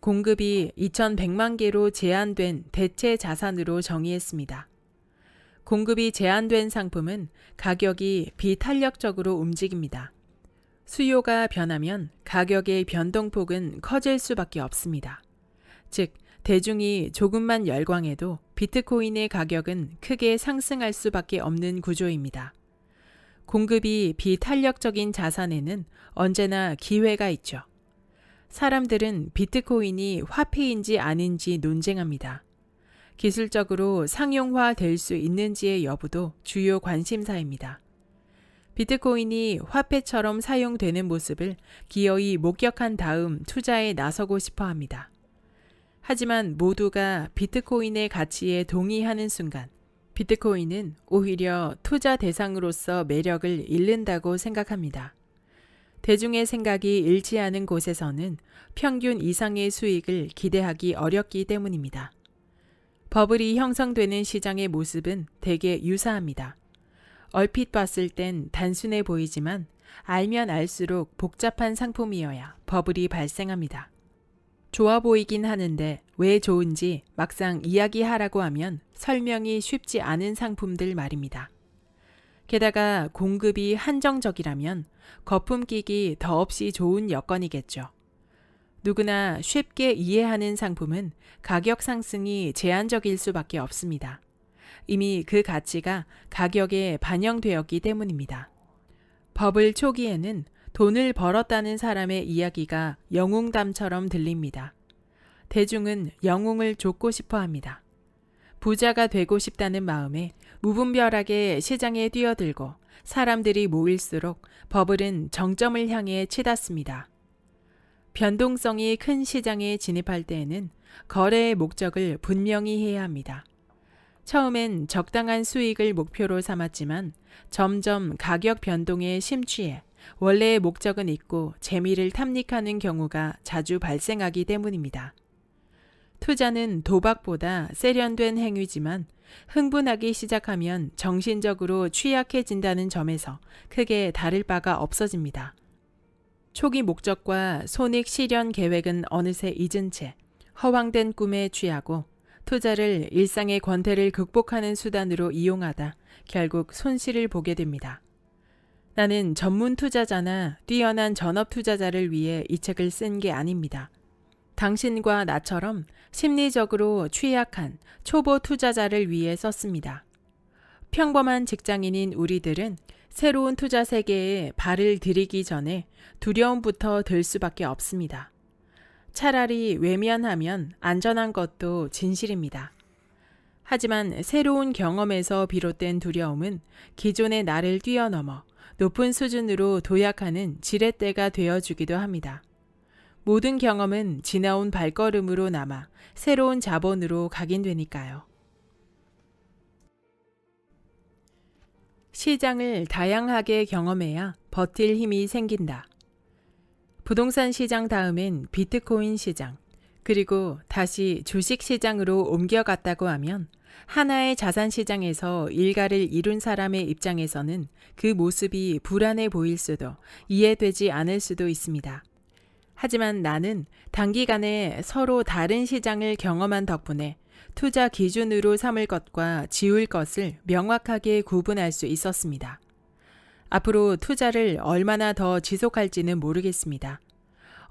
공급이 2100만 개로 제한된 대체 자산으로 정의했습니다. 공급이 제한된 상품은 가격이 비탄력적으로 움직입니다. 수요가 변하면 가격의 변동폭은 커질 수밖에 없습니다. 즉, 대중이 조금만 열광해도 비트코인의 가격은 크게 상승할 수밖에 없는 구조입니다. 공급이 비탄력적인 자산에는 언제나 기회가 있죠. 사람들은 비트코인이 화폐인지 아닌지 논쟁합니다. 기술적으로 상용화 될 수 있는지의 여부도 주요 관심사입니다. 비트코인이 화폐처럼 사용되는 모습을 기어이 목격한 다음 투자에 나서고 싶어 합니다. 하지만 모두가 비트코인의 가치에 동의하는 순간 비트코인은 오히려 투자 대상으로서 매력을 잃는다고 생각합니다. 대중의 생각이 일치하는 곳에서는 평균 이상의 수익을 기대하기 어렵기 때문입니다. 버블이 형성되는 시장의 모습은 대개 유사합니다. 얼핏 봤을 땐 단순해 보이지만 알면 알수록 복잡한 상품이어야 버블이 발생합니다. 좋아 보이긴 하는데 왜 좋은지 막상 이야기하라고 하면 설명이 쉽지 않은 상품들 말입니다. 게다가 공급이 한정적이라면 거품 끼기 더없이 좋은 여건이겠죠. 누구나 쉽게 이해하는 상품은 가격 상승이 제한적일 수밖에 없습니다. 이미 그 가치가 가격에 반영되었기 때문입니다. 버블 초기에는 돈을 벌었다는 사람의 이야기가 영웅담처럼 들립니다. 대중은 영웅을 좇고 싶어 합니다. 부자가 되고 싶다는 마음에 무분별하게 시장에 뛰어들고 사람들이 모일수록 버블은 정점을 향해 치닫습니다. 변동성이 큰 시장에 진입할 때에는 거래의 목적을 분명히 해야 합니다. 처음엔 적당한 수익을 목표로 삼았지만 점점 가격 변동에 심취해 원래의 목적은 잊고 재미를 탐닉하는 경우가 자주 발생하기 때문입니다. 투자는 도박보다 세련된 행위지만 흥분하기 시작하면 정신적으로 취약해진다는 점에서 크게 다를 바가 없어집니다. 초기 목적과 손익 실현 계획은 어느새 잊은 채 허황된 꿈에 취하고 투자를 일상의 권태를 극복하는 수단으로 이용하다 결국 손실을 보게 됩니다. 나는 전문 투자자나 뛰어난 전업 투자자를 위해 이 책을 쓴 게 아닙니다. 당신과 나처럼 심리적으로 취약한 초보 투자자를 위해 썼습니다. 평범한 직장인인 우리들은 새로운 투자 세계에 발을 들이기 전에 두려움부터 들 수밖에 없습니다. 차라리 외면하면 안전한 것도 진실입니다. 하지만 새로운 경험에서 비롯된 두려움은 기존의 나를 뛰어넘어 높은 수준으로 도약하는 지렛대가 되어주기도 합니다. 모든 경험은 지나온 발걸음으로 남아 새로운 자본으로 각인되니까요. 시장을 다양하게 경험해야 버틸 힘이 생긴다. 부동산 시장 다음엔 비트코인 시장, 그리고 다시 주식 시장으로 옮겨갔다고 하면 하나의 자산 시장에서 일가를 이룬 사람의 입장에서는 그 모습이 불안해 보일 수도 이해되지 않을 수도 있습니다. 하지만 나는 단기간에 서로 다른 시장을 경험한 덕분에 투자 기준으로 삼을 것과 지울 것을 명확하게 구분할 수 있었습니다. 앞으로 투자를 얼마나 더 지속할지는 모르겠습니다.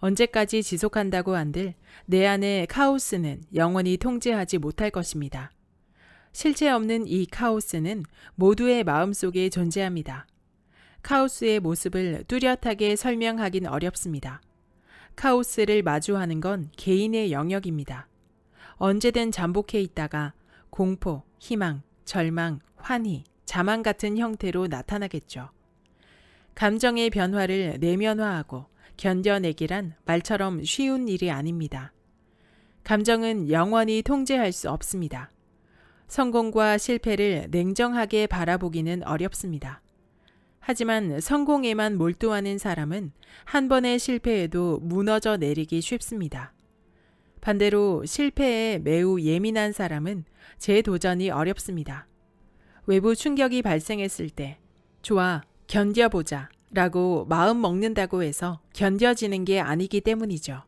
언제까지 지속한다고 한들 내 안의 카오스는 영원히 통제하지 못할 것입니다. 실체 없는 이 카오스는 모두의 마음속에 존재합니다. 카오스의 모습을 뚜렷하게 설명하긴 어렵습니다. 카오스를 마주하는 건 개인의 영역입니다. 언제든 잠복해 있다가 공포, 희망, 절망, 환희, 자만 같은 형태로 나타나겠죠. 감정의 변화를 내면화하고 견뎌내기란 말처럼 쉬운 일이 아닙니다. 감정은 영원히 통제할 수 없습니다. 성공과 실패를 냉정하게 바라보기는 어렵습니다. 하지만 성공에만 몰두하는 사람은 한 번의 실패에도 무너져 내리기 쉽습니다. 반대로 실패에 매우 예민한 사람은 재도전이 어렵습니다. 외부 충격이 발생했을 때 좋아, 견뎌보자 라고 마음 먹는다고 해서 견뎌지는 게 아니기 때문이죠.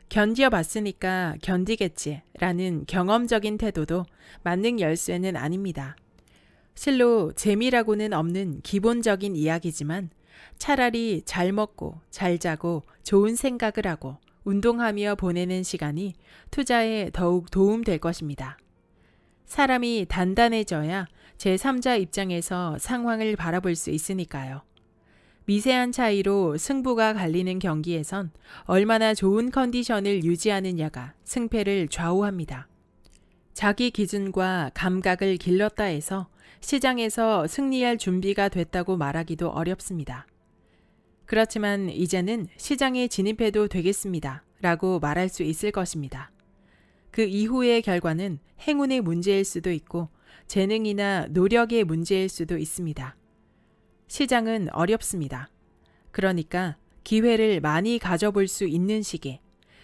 견뎌봤으니까 견디겠지 라는 경험적인 태도도 만능 열쇠는 아닙니다. 실로 재미라고는 없는 기본적인 이야기지만 차라리 잘 먹고 잘 자고 좋은 생각을 하고 운동하며 보내는 시간이 투자에 더욱 도움될 것입니다. 사람이 단단해져야 제3자 입장에서 상황을 바라볼 수 있으니까요. 미세한 차이로 승부가 갈리는 경기에선 얼마나 좋은 컨디션을 유지하느냐가 승패를 좌우합니다. 자기 기준과 감각을 길렀다 해서 시장에서 승리할 준비가 됐다고 말하기도 어렵습니다. 그렇지만 이제는 시장에 진입해도 되겠습니다. 라고 말할 수 있을 것입니다. 그 이후의 결과는 행운의 문제일 수도 있고 재능이나 노력의 문제일 수도 있습니다. 시장은 어렵습니다. 그러니까 기회를 많이 가져볼 수 있는 시기,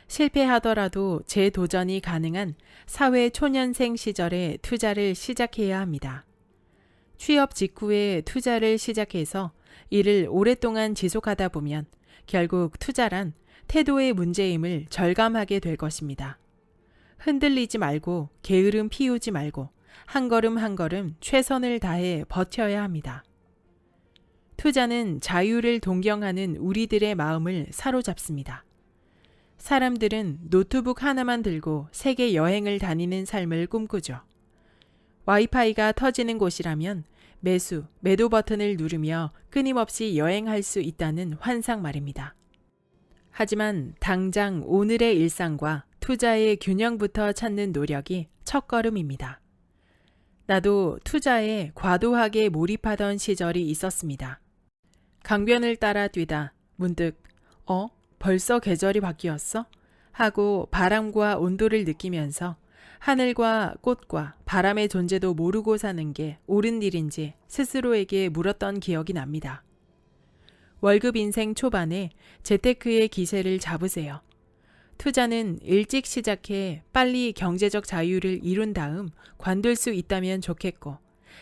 실패하더라도 재도전이 가능한 사회 초년생 시절에 투자를 시작해야 합니다. 취업 직후에 투자를 시작해서 이를 오랫동안 지속하다 보면 결국 투자란 태도의 문제임을 절감하게 될 것입니다. 흔들리지 말고 게으름 피우지 말고 한 걸음 한 걸음 최선을 다해 버텨야 합니다. 투자는 자유를 동경하는 우리들의 마음을 사로잡습니다. 사람들은 노트북 하나만 들고 세계 여행을 다니는 삶을 꿈꾸죠. 와이파이가 터지는 곳이라면 매도 버튼을 누르며 끊임없이 여행할 수 있다는 환상 말입니다. 하지만 당장 오늘의 일상과 투자의 균형부터 찾는 노력이 첫걸음입니다. 나도 투자에 과도하게 몰입하던 시절이 있었습니다. 강변을 따라 뛰다 문득 벌써 계절이 바뀌었어? 하고 바람과 온도를 느끼면서 하늘과 꽃과 바람의 존재도 모르고 사는 게 옳은 일인지 스스로에게 물었던 기억이 납니다. 월급 인생 초반에 재테크의 기세를 잡으세요. 투자는 일찍 시작해 빨리 경제적 자유를 이룬 다음 관둘 수 있다면 좋겠고,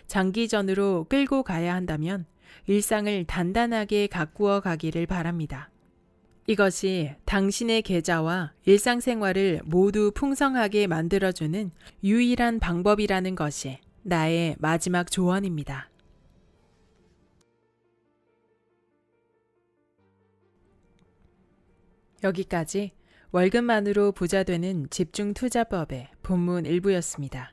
장기전으로 끌고 가야 한다면 일상을 단단하게 가꾸어 가기를 바랍니다. 이것이 당신의 계좌와 일상생활을 모두 풍성하게 만들어주는 유일한 방법이라는 것이 나의 마지막 조언입니다. 여기까지 월급만으로 부자 되는 집중 투자법의 본문 일부였습니다.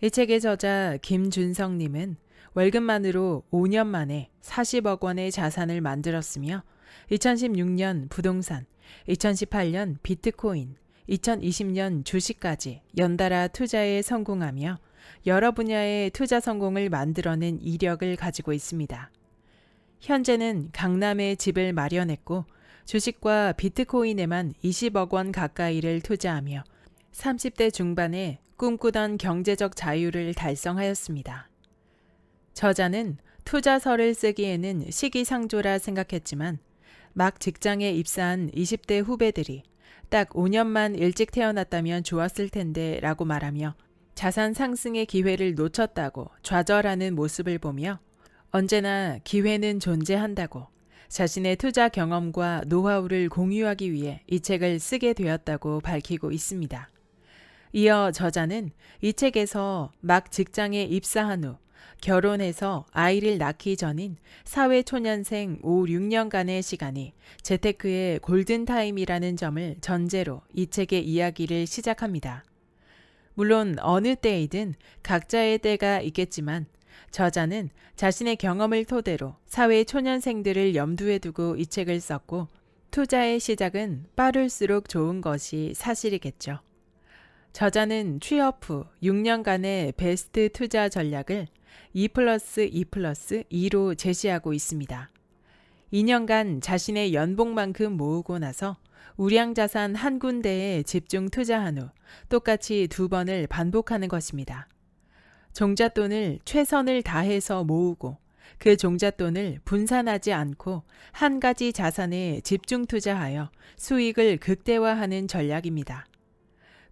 이 책의 저자 김준성님은 월급만으로 5년 만에 40억 원의 자산을 만들었으며 2016년 부동산, 2018년 비트코인, 2020년 주식까지 연달아 투자에 성공하며 여러 분야의 투자 성공을 만들어낸 이력을 가지고 있습니다. 현재는 강남에 집을 마련했고 주식과 비트코인에만 20억 원 가까이를 투자하며 30대 중반에 꿈꾸던 경제적 자유를 달성하였습니다. 저자는 투자서를 쓰기에는 시기상조라 생각했지만 막 직장에 입사한 20대 후배들이 딱 5년만 일찍 태어났다면 좋았을 텐데 라고 말하며 자산 상승의 기회를 놓쳤다고 좌절하는 모습을 보며 언제나 기회는 존재한다고 자신의 투자 경험과 노하우를 공유하기 위해 이 책을 쓰게 되었다고 밝히고 있습니다. 이어 저자는 이 책에서 막 직장에 입사한 후 결혼해서 아이를 낳기 전인 사회초년생 5, 6년간의 시간이 재테크의 골든타임이라는 점을 전제로 이 책의 이야기를 시작합니다. 물론 어느 때이든 각자의 때가 있겠지만 저자는 자신의 경험을 토대로 사회초년생들을 염두에 두고 이 책을 썼고 투자의 시작은 빠를수록 좋은 것이 사실이겠죠. 저자는 취업 후 6년간의 베스트 투자 전략을 2+2+2로 제시하고 있습니다. 2년간 자신의 연봉만큼 모으고 나서 우량자산 한 군데에 집중 투자한 후 똑같이 2번을 반복하는 것입니다. 종잣돈을 최선을 다해서 모으고 그 종잣돈을 분산하지 않고 한 가지 자산에 집중 투자하여 수익을 극대화하는 전략입니다.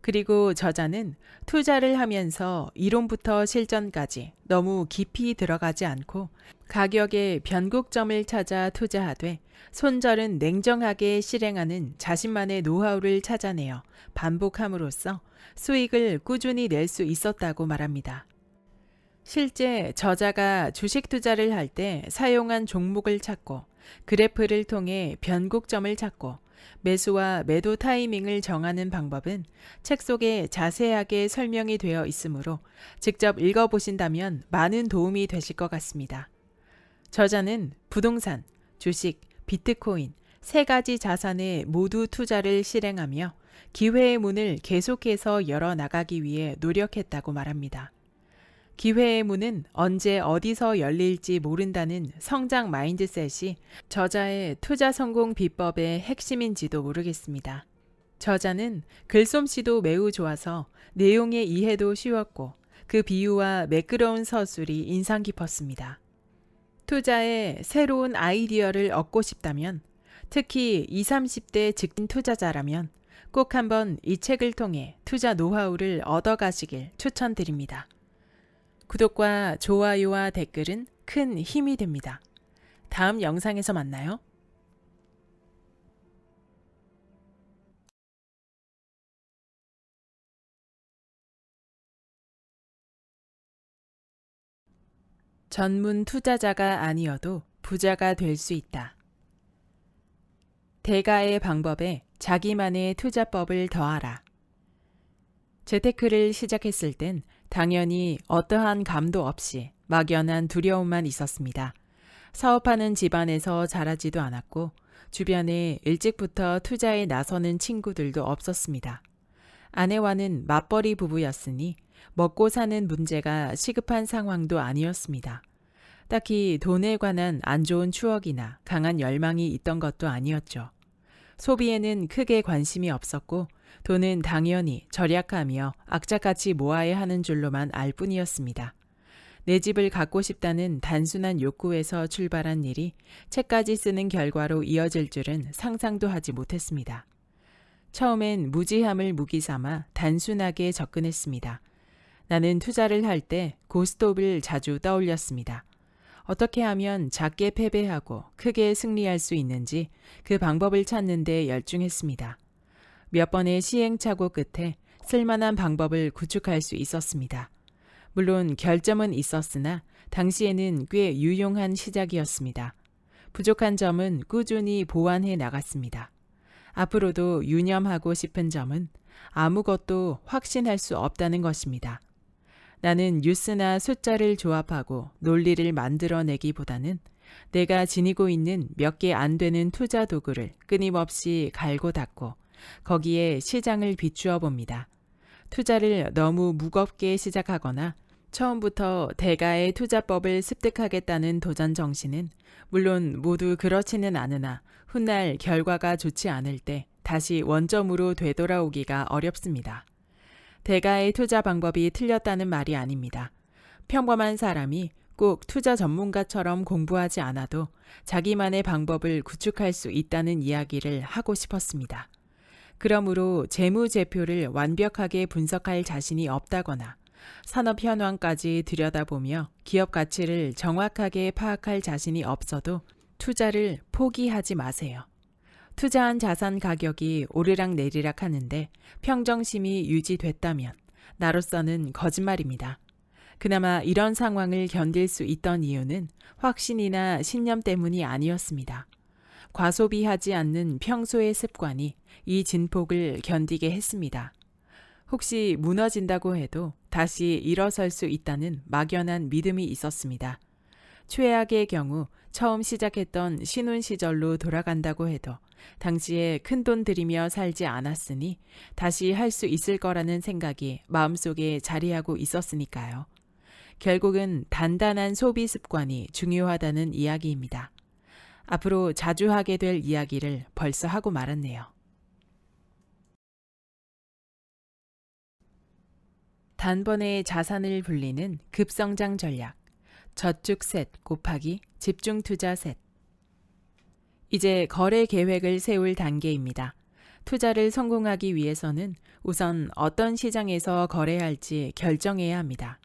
그리고 저자는 투자를 하면서 이론부터 실전까지 너무 깊이 들어가지 않고 가격의 변곡점을 찾아 투자하되 손절은 냉정하게 실행하는 자신만의 노하우를 찾아내어 반복함으로써 수익을 꾸준히 낼 수 있었다고 말합니다. 실제 저자가 주식 투자를 할 때 사용한 종목을 찾고 그래프를 통해 변곡점을 찾고 매수와 매도 타이밍을 정하는 방법은 책 속에 자세하게 설명이 되어 있으므로 직접 읽어보신다면 많은 도움이 되실 것 같습니다. 저자는 부동산, 주식, 비트코인 세 가지 자산에 모두 투자를 실행하며 기회의 문을 계속해서 열어나가기 위해 노력했다고 말합니다. 기회의 문은 언제 어디서 열릴지 모른다는 성장 마인드셋이 저자의 투자 성공 비법의 핵심인지도 모르겠습니다. 저자는 글솜씨도 매우 좋아서 내용의 이해도 쉬웠고 그 비유와 매끄러운 서술이 인상 깊었습니다. 투자에 새로운 아이디어를 얻고 싶다면 특히 20, 30대 직진 투자자라면 꼭 한번 이 책을 통해 투자 노하우를 얻어가시길 추천드립니다. 구독과 좋아요와 댓글은 큰 힘이 됩니다. 다음 영상에서 만나요. 전문 투자자가 아니어도 부자가 될 수 있다. 대가의 방법에 자기만의 투자법을 더하라. 재테크를 시작했을 땐 당연히 어떠한 감도 없이 막연한 두려움만 있었습니다. 사업하는 집안에서 자라지도 않았고 주변에 일찍부터 투자에 나서는 친구들도 없었습니다. 아내와는 맞벌이 부부였으니 먹고 사는 문제가 시급한 상황도 아니었습니다. 딱히 돈에 관한 안 좋은 추억이나 강한 열망이 있던 것도 아니었죠. 소비에는 크게 관심이 없었고 돈은 당연히 절약하며 악착같이 모아야 하는 줄로만 알 뿐이었습니다. 내 집을 갖고 싶다는 단순한 욕구에서 출발한 일이 책까지 쓰는 결과로 이어질 줄은 상상도 하지 못했습니다. 처음엔 무지함을 무기 삼아 단순하게 접근했습니다. 나는 투자를 할 때 고스톱을 자주 떠올렸습니다. 어떻게 하면 작게 패배하고 크게 승리할 수 있는지 그 방법을 찾는 데 열중했습니다. 몇 번의 시행착오 끝에 쓸만한 방법을 구축할 수 있었습니다. 물론 결점은 있었으나 당시에는 꽤 유용한 시작이었습니다. 부족한 점은 꾸준히 보완해 나갔습니다. 앞으로도 유념하고 싶은 점은 아무것도 확신할 수 없다는 것입니다. 나는 뉴스나 숫자를 조합하고 논리를 만들어내기보다는 내가 지니고 있는 몇 개 안 되는 투자 도구를 끊임없이 갈고 닦고 거기에 시장을 비추어 봅니다. 투자를 너무 무겁게 시작하거나 처음부터 대가의 투자법을 습득하겠다는 도전 정신은 물론 모두 그렇지는 않으나 훗날 결과가 좋지 않을 때 다시 원점으로 되돌아오기가 어렵습니다. 대가의 투자 방법이 틀렸다는 말이 아닙니다. 평범한 사람이 꼭 투자 전문가처럼 공부하지 않아도 자기만의 방법을 구축할 수 있다는 이야기를 하고 싶었습니다. 그러므로 재무제표를 완벽하게 분석할 자신이 없다거나 산업 현황까지 들여다보며 기업 가치를 정확하게 파악할 자신이 없어도 투자를 포기하지 마세요. 투자한 자산 가격이 오르락내리락 하는데 평정심이 유지됐다면 나로서는 거짓말입니다. 그나마 이런 상황을 견딜 수 있던 이유는 확신이나 신념 때문이 아니었습니다. 과소비하지 않는 평소의 습관이 이 진폭을 견디게 했습니다. 혹시 무너진다고 해도 다시 일어설 수 있다는 막연한 믿음이 있었습니다. 최악의 경우 처음 시작했던 신혼 시절로 돌아간다고 해도 당시에 큰돈 들이며 살지 않았으니 다시 할 수 있을 거라는 생각이 마음속에 자리하고 있었으니까요. 결국은 단단한 소비 습관이 중요하다는 이야기입니다. 앞으로 자주 하게 될 이야기를 벌써 하고 말았네요. 단번에 자산을 불리는 급성장 전략. 저축 셋 곱하기 집중 투자 셋. 이제 거래 계획을 세울 단계입니다. 투자를 성공하기 위해서는 우선 어떤 시장에서 거래할지 결정해야 합니다.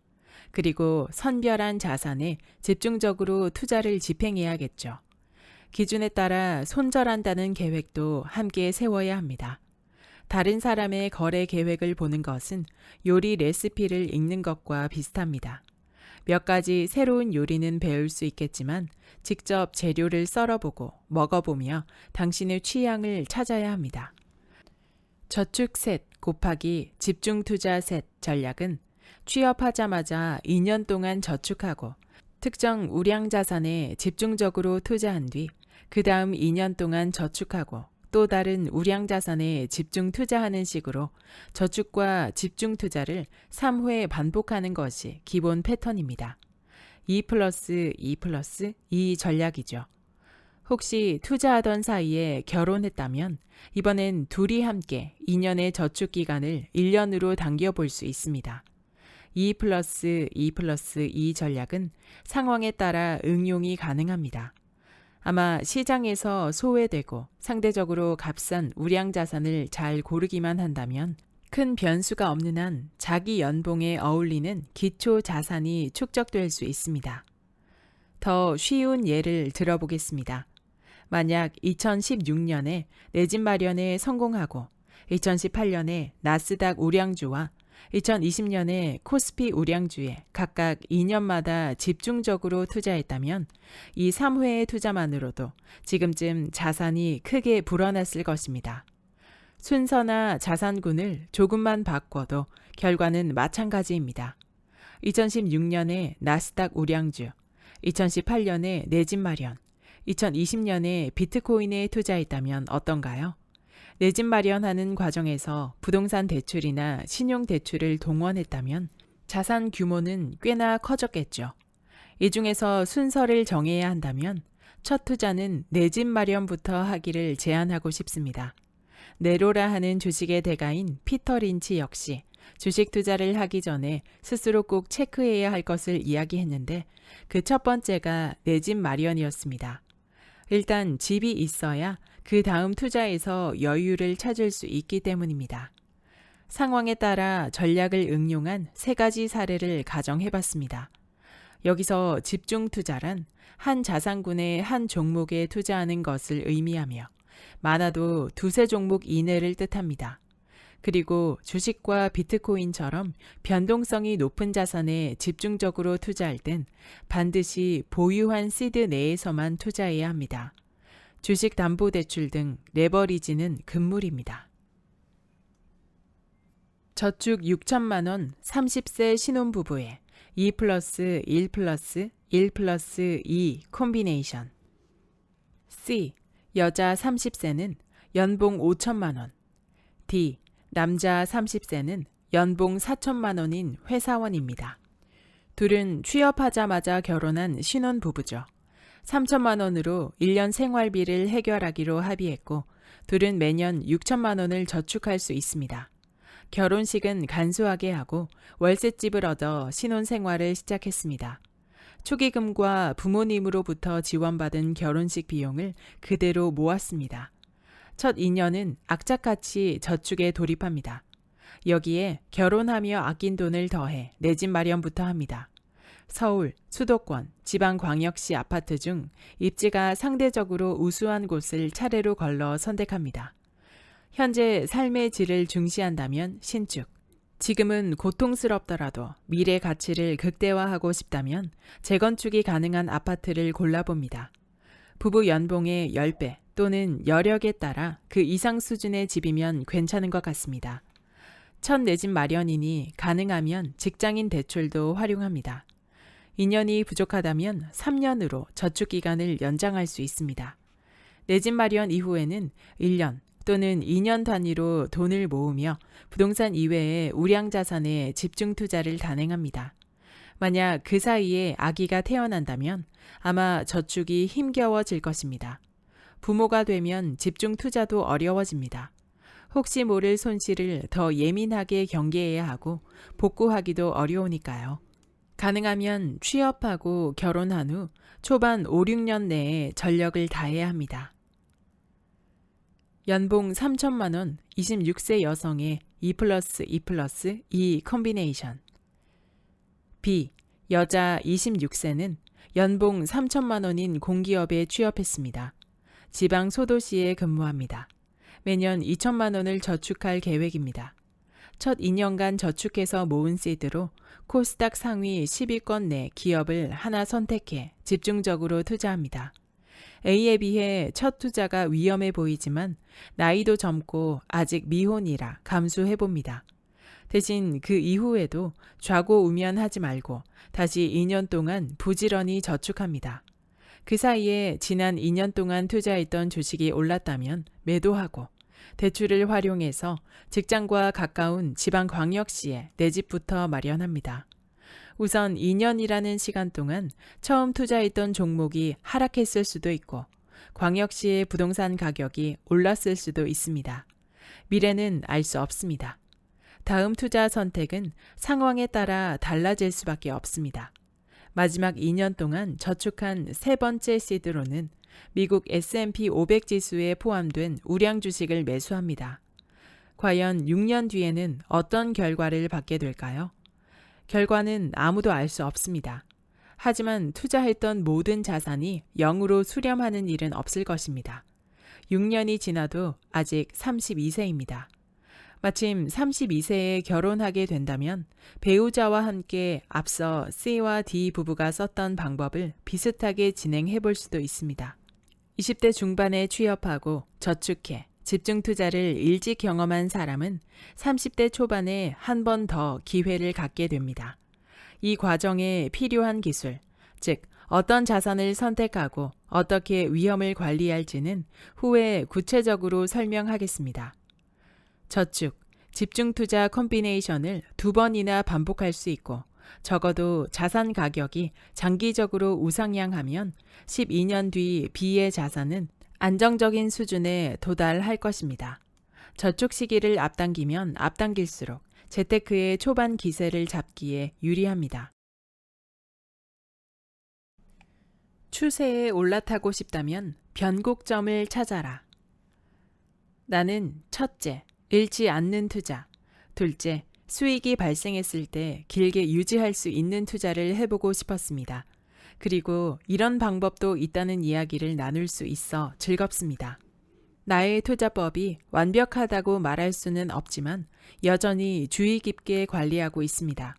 그리고 선별한 자산에 집중적으로 투자를 집행해야겠죠. 기준에 따라 손절한다는 계획도 함께 세워야 합니다. 다른 사람의 거래 계획을 보는 것은 요리 레시피를 읽는 것과 비슷합니다. 몇 가지 새로운 요리는 배울 수 있겠지만 직접 재료를 썰어보고 먹어보며 당신의 취향을 찾아야 합니다. 저축 셋 곱하기 집중 투자 셋 전략은 취업하자마자 2년 동안 저축하고 특정 우량 자산에 집중적으로 투자한 뒤 그 다음 2년 동안 저축하고 또 다른 우량 자산에 집중 투자하는 식으로 저축과 집중 투자를 3회 반복하는 것이 기본 패턴입니다. 2+2+2 전략이죠. 혹시 투자하던 사이에 결혼했다면 이번엔 둘이 함께 2년의 저축 기간을 1년으로 당겨볼 수 있습니다. 2+2+2 전략은 상황에 따라 응용이 가능합니다. 아마 시장에서 소외되고 상대적으로 값싼 우량 자산을 잘 고르기만 한다면 큰 변수가 없는 한 자기 연봉에 어울리는 기초 자산이 축적될 수 있습니다. 더 쉬운 예를 들어보겠습니다. 만약 2016년에 내 집 마련에 성공하고 2018년에 나스닥 우량주와 2020년에 코스피 우량주에 각각 2년마다 집중적으로 투자했다면 이 3회의 투자만으로도 지금쯤 자산이 크게 불어났을 것입니다. 순서나 자산군을 조금만 바꿔도 결과는 마찬가지입니다. 2016년에 나스닥 우량주, 2018년에 내 집 마련, 2020년에 비트코인에 투자했다면 어떤가요? 내 집 마련하는 과정에서 부동산 대출이나 신용대출을 동원했다면 자산 규모는 꽤나 커졌겠죠. 이 중에서 순서를 정해야 한다면 첫 투자는 내 집 마련부터 하기를 제안하고 싶습니다. 네로라 하는 주식의 대가인 피터 린치 역시 주식 투자를 하기 전에 스스로 꼭 체크해야 할 것을 이야기했는데 그 첫 번째가 내 집 마련이었습니다. 일단 집이 있어야 그 다음 투자에서 여유를 찾을 수 있기 때문입니다. 상황에 따라 전략을 응용한 3가지 사례를 가정해봤습니다. 여기서 집중 투자란 한 자산군의 한 종목에 투자하는 것을 의미하며 많아도 2-3종목 이내를 뜻합니다. 그리고 주식과 비트코인처럼 변동성이 높은 자산에 집중적으로 투자할 땐 반드시 보유한 시드 내에서만 투자해야 합니다. 주식담보대출 등 레버리지는 금물입니다. 저축 6천만 원 30세 신혼부부의 2+1+1+2 콤비네이션. C. 여자 30세는 연봉 5천만 원. D. 남자 30세는 연봉 4천만 원인 회사원입니다. 둘은 취업하자마자 결혼한 신혼부부죠. 3천만 원으로 1년 생활비를 해결하기로 합의했고 둘은 매년 6천만 원을 저축할 수 있습니다. 결혼식은 간소하게 하고 월세집을 얻어 신혼생활을 시작했습니다. 축의금과 부모님으로부터 지원받은 결혼식 비용을 그대로 모았습니다. 첫 2년은 악착같이 저축에 돌입합니다. 여기에 결혼하며 아낀 돈을 더해 내 집 마련부터 합니다. 서울, 수도권, 지방광역시 아파트 중 입지가 상대적으로 우수한 곳을 차례로 걸러 선택합니다. 현재 삶의 질을 중시한다면 신축, 지금은 고통스럽더라도 미래 가치를 극대화하고 싶다면 재건축이 가능한 아파트를 골라봅니다. 부부 연봉의 10배 또는 여력에 따라 그 이상 수준의 집이면 괜찮은 것 같습니다. 첫 내 집 마련이니 가능하면 직장인 대출도 활용합니다. 2년이 부족하다면 3년으로 저축 기간을 연장할 수 있습니다. 내 집 마련 이후에는 1년 또는 2년 단위로 돈을 모으며 부동산 이외의 우량 자산에 집중 투자를 단행합니다. 만약 그 사이에 아기가 태어난다면 아마 저축이 힘겨워질 것입니다. 부모가 되면 집중 투자도 어려워집니다. 혹시 모를 손실을 더 예민하게 경계해야 하고 복구하기도 어려우니까요. 가능하면 취업하고 결혼한 후 초반 5, 6년 내에 전력을 다해야 합니다. 연봉 3천만 원 26세 여성의 2+2+2 콤비네이션. B. 여자 26세는 연봉 3천만 원인 공기업에 취업했습니다. 지방 소도시에 근무합니다. 매년 2천만 원을 저축할 계획입니다. 첫 2년간 저축해서 모은 시드로 코스닥 상위 10위권 내 기업을 하나 선택해 집중적으로 투자합니다. A에 비해 첫 투자가 위험해 보이지만 나이도 젊고 아직 미혼이라 감수해봅니다. 대신 그 이후에도 좌고우면하지 말고 다시 2년 동안 부지런히 저축합니다. 그 사이에 지난 2년 동안 투자했던 주식이 올랐다면 매도하고 대출을 활용해서 직장과 가까운 지방광역시에 내 집부터 마련합니다. 우선 2년이라는 시간 동안 처음 투자했던 종목이 하락했을 수도 있고 광역시의 부동산 가격이 올랐을 수도 있습니다. 미래는 알 수 없습니다. 다음 투자 선택은 상황에 따라 달라질 수밖에 없습니다. 마지막 2년 동안 저축한 세 번째 시드로는 미국 S&P 500 지수에 포함된 우량 주식을 매수합니다. 과연 6년 뒤에는 어떤 결과를 받게 될까요? 결과는 아무도 알 수 없습니다. 하지만 투자했던 모든 자산이 0으로 수렴하는 일은 없을 것입니다. 6년이 지나도 아직 32세입니다. 마침 32세에 결혼하게 된다면 배우자와 함께 앞서 C와 D 부부가 썼던 방법을 비슷하게 진행해 볼 수도 있습니다. 20대 중반에 취업하고 저축해 집중 투자를 일찍 경험한 사람은 30대 초반에 한 번 더 기회를 갖게 됩니다. 이 과정에 필요한 기술, 즉 어떤 자산을 선택하고 어떻게 위험을 관리할지는 후에 구체적으로 설명하겠습니다. 저축, 집중 투자 콤비네이션을 2번이나 반복할 수 있고 적어도 자산 가격이 장기적으로 우상향하면 12년 뒤 B의 자산은 안정적인 수준에 도달할 것입니다. 저축 시기를 앞당기면 앞당길수록 재테크의 초반 기세를 잡기에 유리합니다. 추세에 올라타고 싶다면 변곡점을 찾아라. 나는 첫째, 잃지 않는 투자, 둘째, 수익이 발생했을 때 길게 유지할 수 있는 투자를 해보고 싶었습니다. 그리고 이런 방법도 있다는 이야기를 나눌 수 있어 즐겁습니다. 나의 투자법이 완벽하다고 말할 수는 없지만 여전히 주의 깊게 관리하고 있습니다.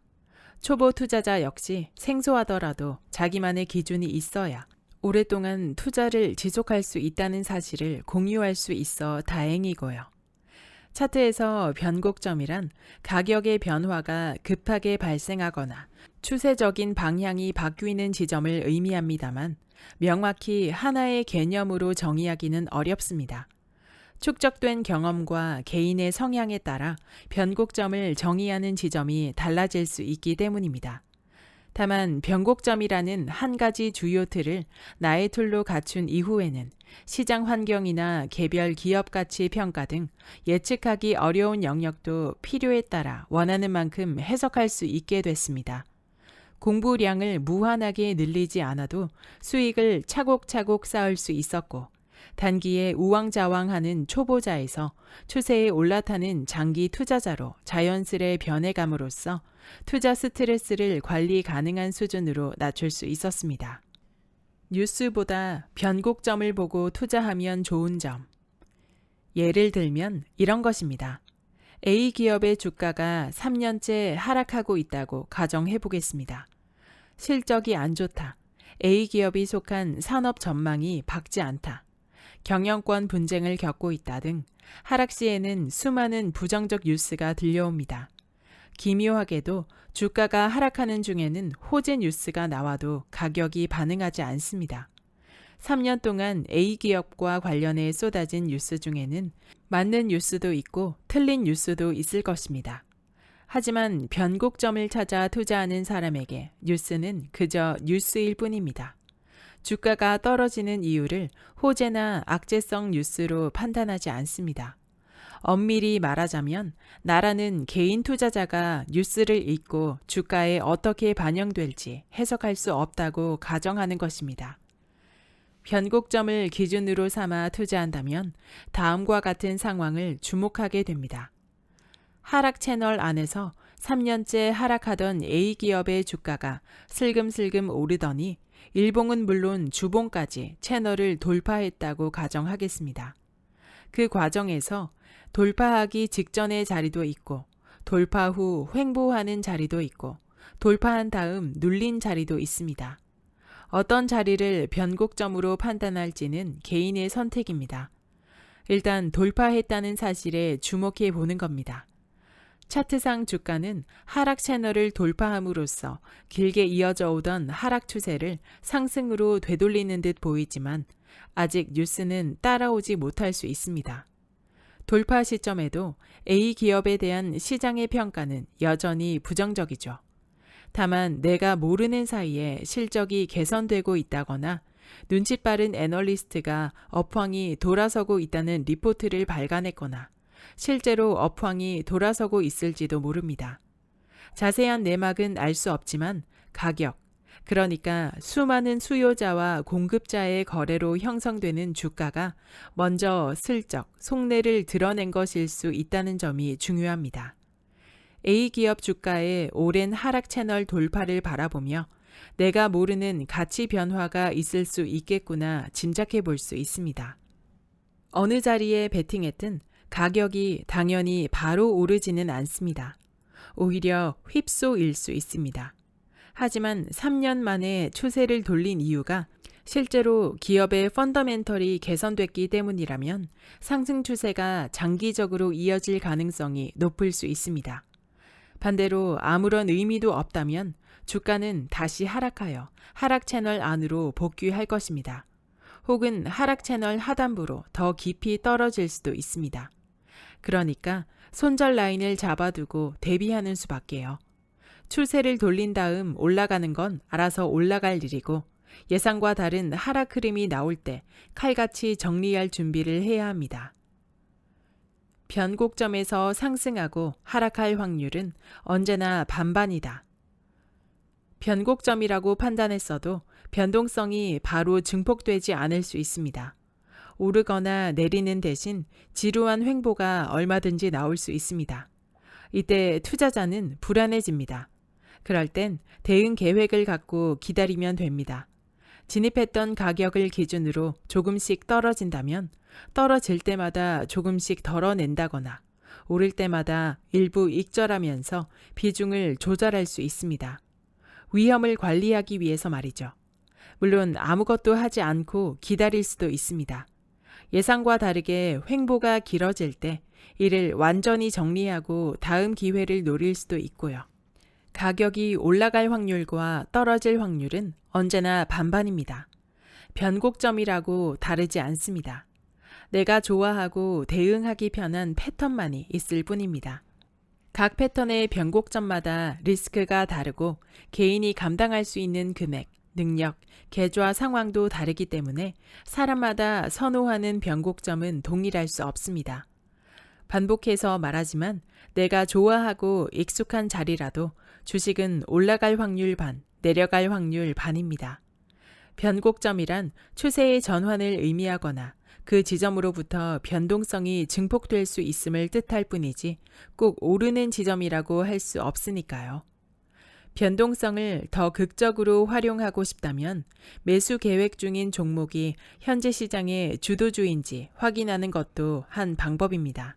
초보 투자자 역시 생소하더라도 자기만의 기준이 있어야 오랫동안 투자를 지속할 수 있다는 사실을 공유할 수 있어 다행이고요. 차트에서 변곡점이란 가격의 변화가 급하게 발생하거나 추세적인 방향이 바뀌는 지점을 의미합니다만 명확히 하나의 개념으로 정의하기는 어렵습니다. 축적된 경험과 개인의 성향에 따라 변곡점을 정의하는 지점이 달라질 수 있기 때문입니다. 다만 변곡점이라는 한 가지 주요 틀을 나의 툴로 갖춘 이후에는 시장 환경이나 개별 기업 가치 평가 등 예측하기 어려운 영역도 필요에 따라 원하는 만큼 해석할 수 있게 됐습니다. 공부량을 무한하게 늘리지 않아도 수익을 차곡차곡 쌓을 수 있었고, 단기에 우왕좌왕하는 초보자에서 추세에 올라타는 장기 투자자로 자연스레 변해감으로써 투자 스트레스를 관리 가능한 수준으로 낮출 수 있었습니다. 뉴스보다 변곡점을 보고 투자하면 좋은 점. 예를 들면 이런 것입니다. A 기업의 주가가 3년째 하락하고 있다고 가정해 보겠습니다. 실적이 안 좋다. A 기업이 속한 산업 전망이 밝지 않다. 경영권 분쟁을 겪고 있다 등 하락 시에는 수많은 부정적 뉴스가 들려옵니다. 기묘하게도 주가가 하락하는 중에는 호재 뉴스가 나와도 가격이 반응하지 않습니다. 3년 동안 A 기업과 관련해 쏟아진 뉴스 중에는 맞는 뉴스도 있고 틀린 뉴스도 있을 것입니다. 하지만 변곡점을 찾아 투자하는 사람에게 뉴스는 그저 뉴스일 뿐입니다. 주가가 떨어지는 이유를 호재나 악재성 뉴스로 판단하지 않습니다. 엄밀히 말하자면 나라는 개인 투자자가 뉴스를 읽고 주가에 어떻게 반영될지 해석할 수 없다고 가정하는 것입니다. 변곡점을 기준으로 삼아 투자한다면 다음과 같은 상황을 주목하게 됩니다. 하락 채널 안에서 3년째 하락하던 A 기업의 주가가 슬금슬금 오르더니 일봉은 물론 주봉까지 채널을 돌파했다고 가정하겠습니다. 그 과정에서 돌파하기 직전의 자리도 있고, 돌파 후 횡보하는 자리도 있고, 돌파한 다음 눌린 자리도 있습니다. 어떤 자리를 변곡점으로 판단할지는 개인의 선택입니다. 일단 돌파했다는 사실에 주목해 보는 겁니다. 차트상 주가는 하락 채널을 돌파함으로써 길게 이어져 오던 하락 추세를 상승으로 되돌리는 듯 보이지만 아직 뉴스는 따라오지 못할 수 있습니다. 돌파 시점에도 A 기업에 대한 시장의 평가는 여전히 부정적이죠. 다만 내가 모르는 사이에 실적이 개선되고 있다거나 눈치 빠른 애널리스트가 업황이 돌아서고 있다는 리포트를 발간했거나 실제로 업황이 돌아서고 있을지도 모릅니다. 자세한 내막은 알 수 없지만 가격, 그러니까 수많은 수요자와 공급자의 거래로 형성되는 주가가 먼저 슬쩍 속내를 드러낸 것일 수 있다는 점이 중요합니다. A 기업 주가의 오랜 하락 채널 돌파를 바라보며 내가 모르는 가치 변화가 있을 수 있겠구나 짐작해 볼 수 있습니다. 어느 자리에 베팅했든 가격이 당연히 바로 오르지는 않습니다. 오히려 휩소일 수 있습니다. 하지만 3년 만에 추세를 돌린 이유가 실제로 기업의 펀더멘털이 개선됐기 때문이라면 상승 추세가 장기적으로 이어질 가능성이 높을 수 있습니다. 반대로 아무런 의미도 없다면 주가는 다시 하락하여 하락 채널 안으로 복귀할 것입니다. 혹은 하락 채널 하단부로 더 깊이 떨어질 수도 있습니다. 그러니까 손절 라인을 잡아두고 대비하는 수밖에요. 추세를 돌린 다음 올라가는 건 알아서 올라갈 일이고 예상과 다른 하락 흐름이 나올 때 칼같이 정리할 준비를 해야 합니다. 변곡점에서 상승하고 하락할 확률은 언제나 반반이다. 변곡점이라고 판단했어도 변동성이 바로 증폭되지 않을 수 있습니다. 오르거나 내리는 대신 지루한 횡보가 얼마든지 나올 수 있습니다. 이때 투자자는 불안해집니다. 그럴 땐 대응 계획을 갖고 기다리면 됩니다. 진입했던 가격을 기준으로 조금씩 떨어진다면 떨어질 때마다 조금씩 덜어낸다거나 오를 때마다 일부 익절하면서 비중을 조절할 수 있습니다. 위험을 관리하기 위해서 말이죠. 물론 아무것도 하지 않고 기다릴 수도 있습니다. 예상과 다르게 횡보가 길어질 때 이를 완전히 정리하고 다음 기회를 노릴 수도 있고요. 가격이 올라갈 확률과 떨어질 확률은 언제나 반반입니다. 변곡점이라고 다르지 않습니다. 내가 좋아하고 대응하기 편한 패턴만이 있을 뿐입니다. 각 패턴의 변곡점마다 리스크가 다르고 개인이 감당할 수 있는 금액, 능력, 계좌 상황도 다르기 때문에 사람마다 선호하는 변곡점은 동일할 수 없습니다. 반복해서 말하지만 내가 좋아하고 익숙한 자리라도 주식은 올라갈 확률 반, 내려갈 확률 반입니다. 변곡점이란 추세의 전환을 의미하거나 그 지점으로부터 변동성이 증폭될 수 있음을 뜻할 뿐이지 꼭 오르는 지점이라고 할 수 없으니까요. 변동성을 더 극적으로 활용하고 싶다면 매수 계획 중인 종목이 현재 시장의 주도주인지 확인하는 것도 한 방법입니다.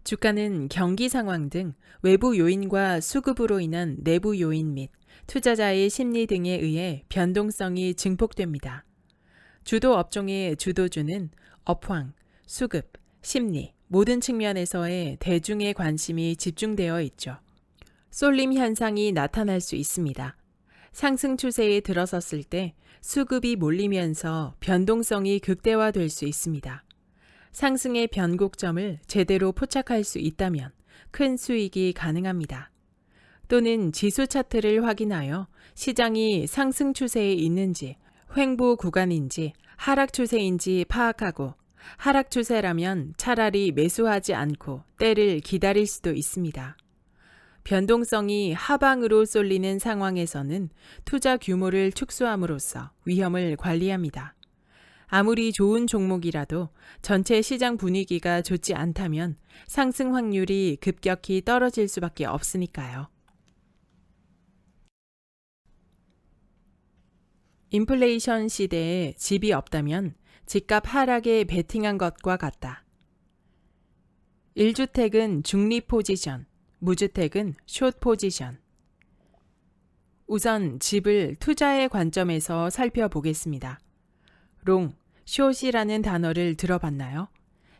주가는 경기 상황 등 외부 요인과 수급으로 인한 내부 요인 및 투자자의 심리 등에 의해 변동성이 증폭됩니다. 주도 업종의 주도주는 업황, 수급, 심리 모든 측면에서의 대중의 관심이 집중되어 있죠. 쏠림 현상이 나타날 수 있습니다. 상승 추세에 들어섰을 때 수급이 몰리면서 변동성이 극대화될 수 있습니다. 상승의 변곡점을 제대로 포착할 수 있다면 큰 수익이 가능합니다. 또는 지수 차트를 확인하여 시장이 상승 추세에 있는지, 횡보 구간인지, 하락 추세인지 파악하고 하락 추세라면 차라리 매수하지 않고 때를 기다릴 수도 있습니다. 변동성이 하방으로 쏠리는 상황에서는 투자 규모를 축소함으로써 위험을 관리합니다. 아무리 좋은 종목이라도 전체 시장 분위기가 좋지 않다면 상승 확률이 급격히 떨어질 수밖에 없으니까요. 인플레이션 시대에 집이 없다면 집값 하락에 베팅한 것과 같다. 1주택은 중립 포지션, 무주택은 숏 포지션. 우선 집을 투자의 관점에서 살펴보겠습니다. 롱, 숏이라는 단어를 들어봤나요?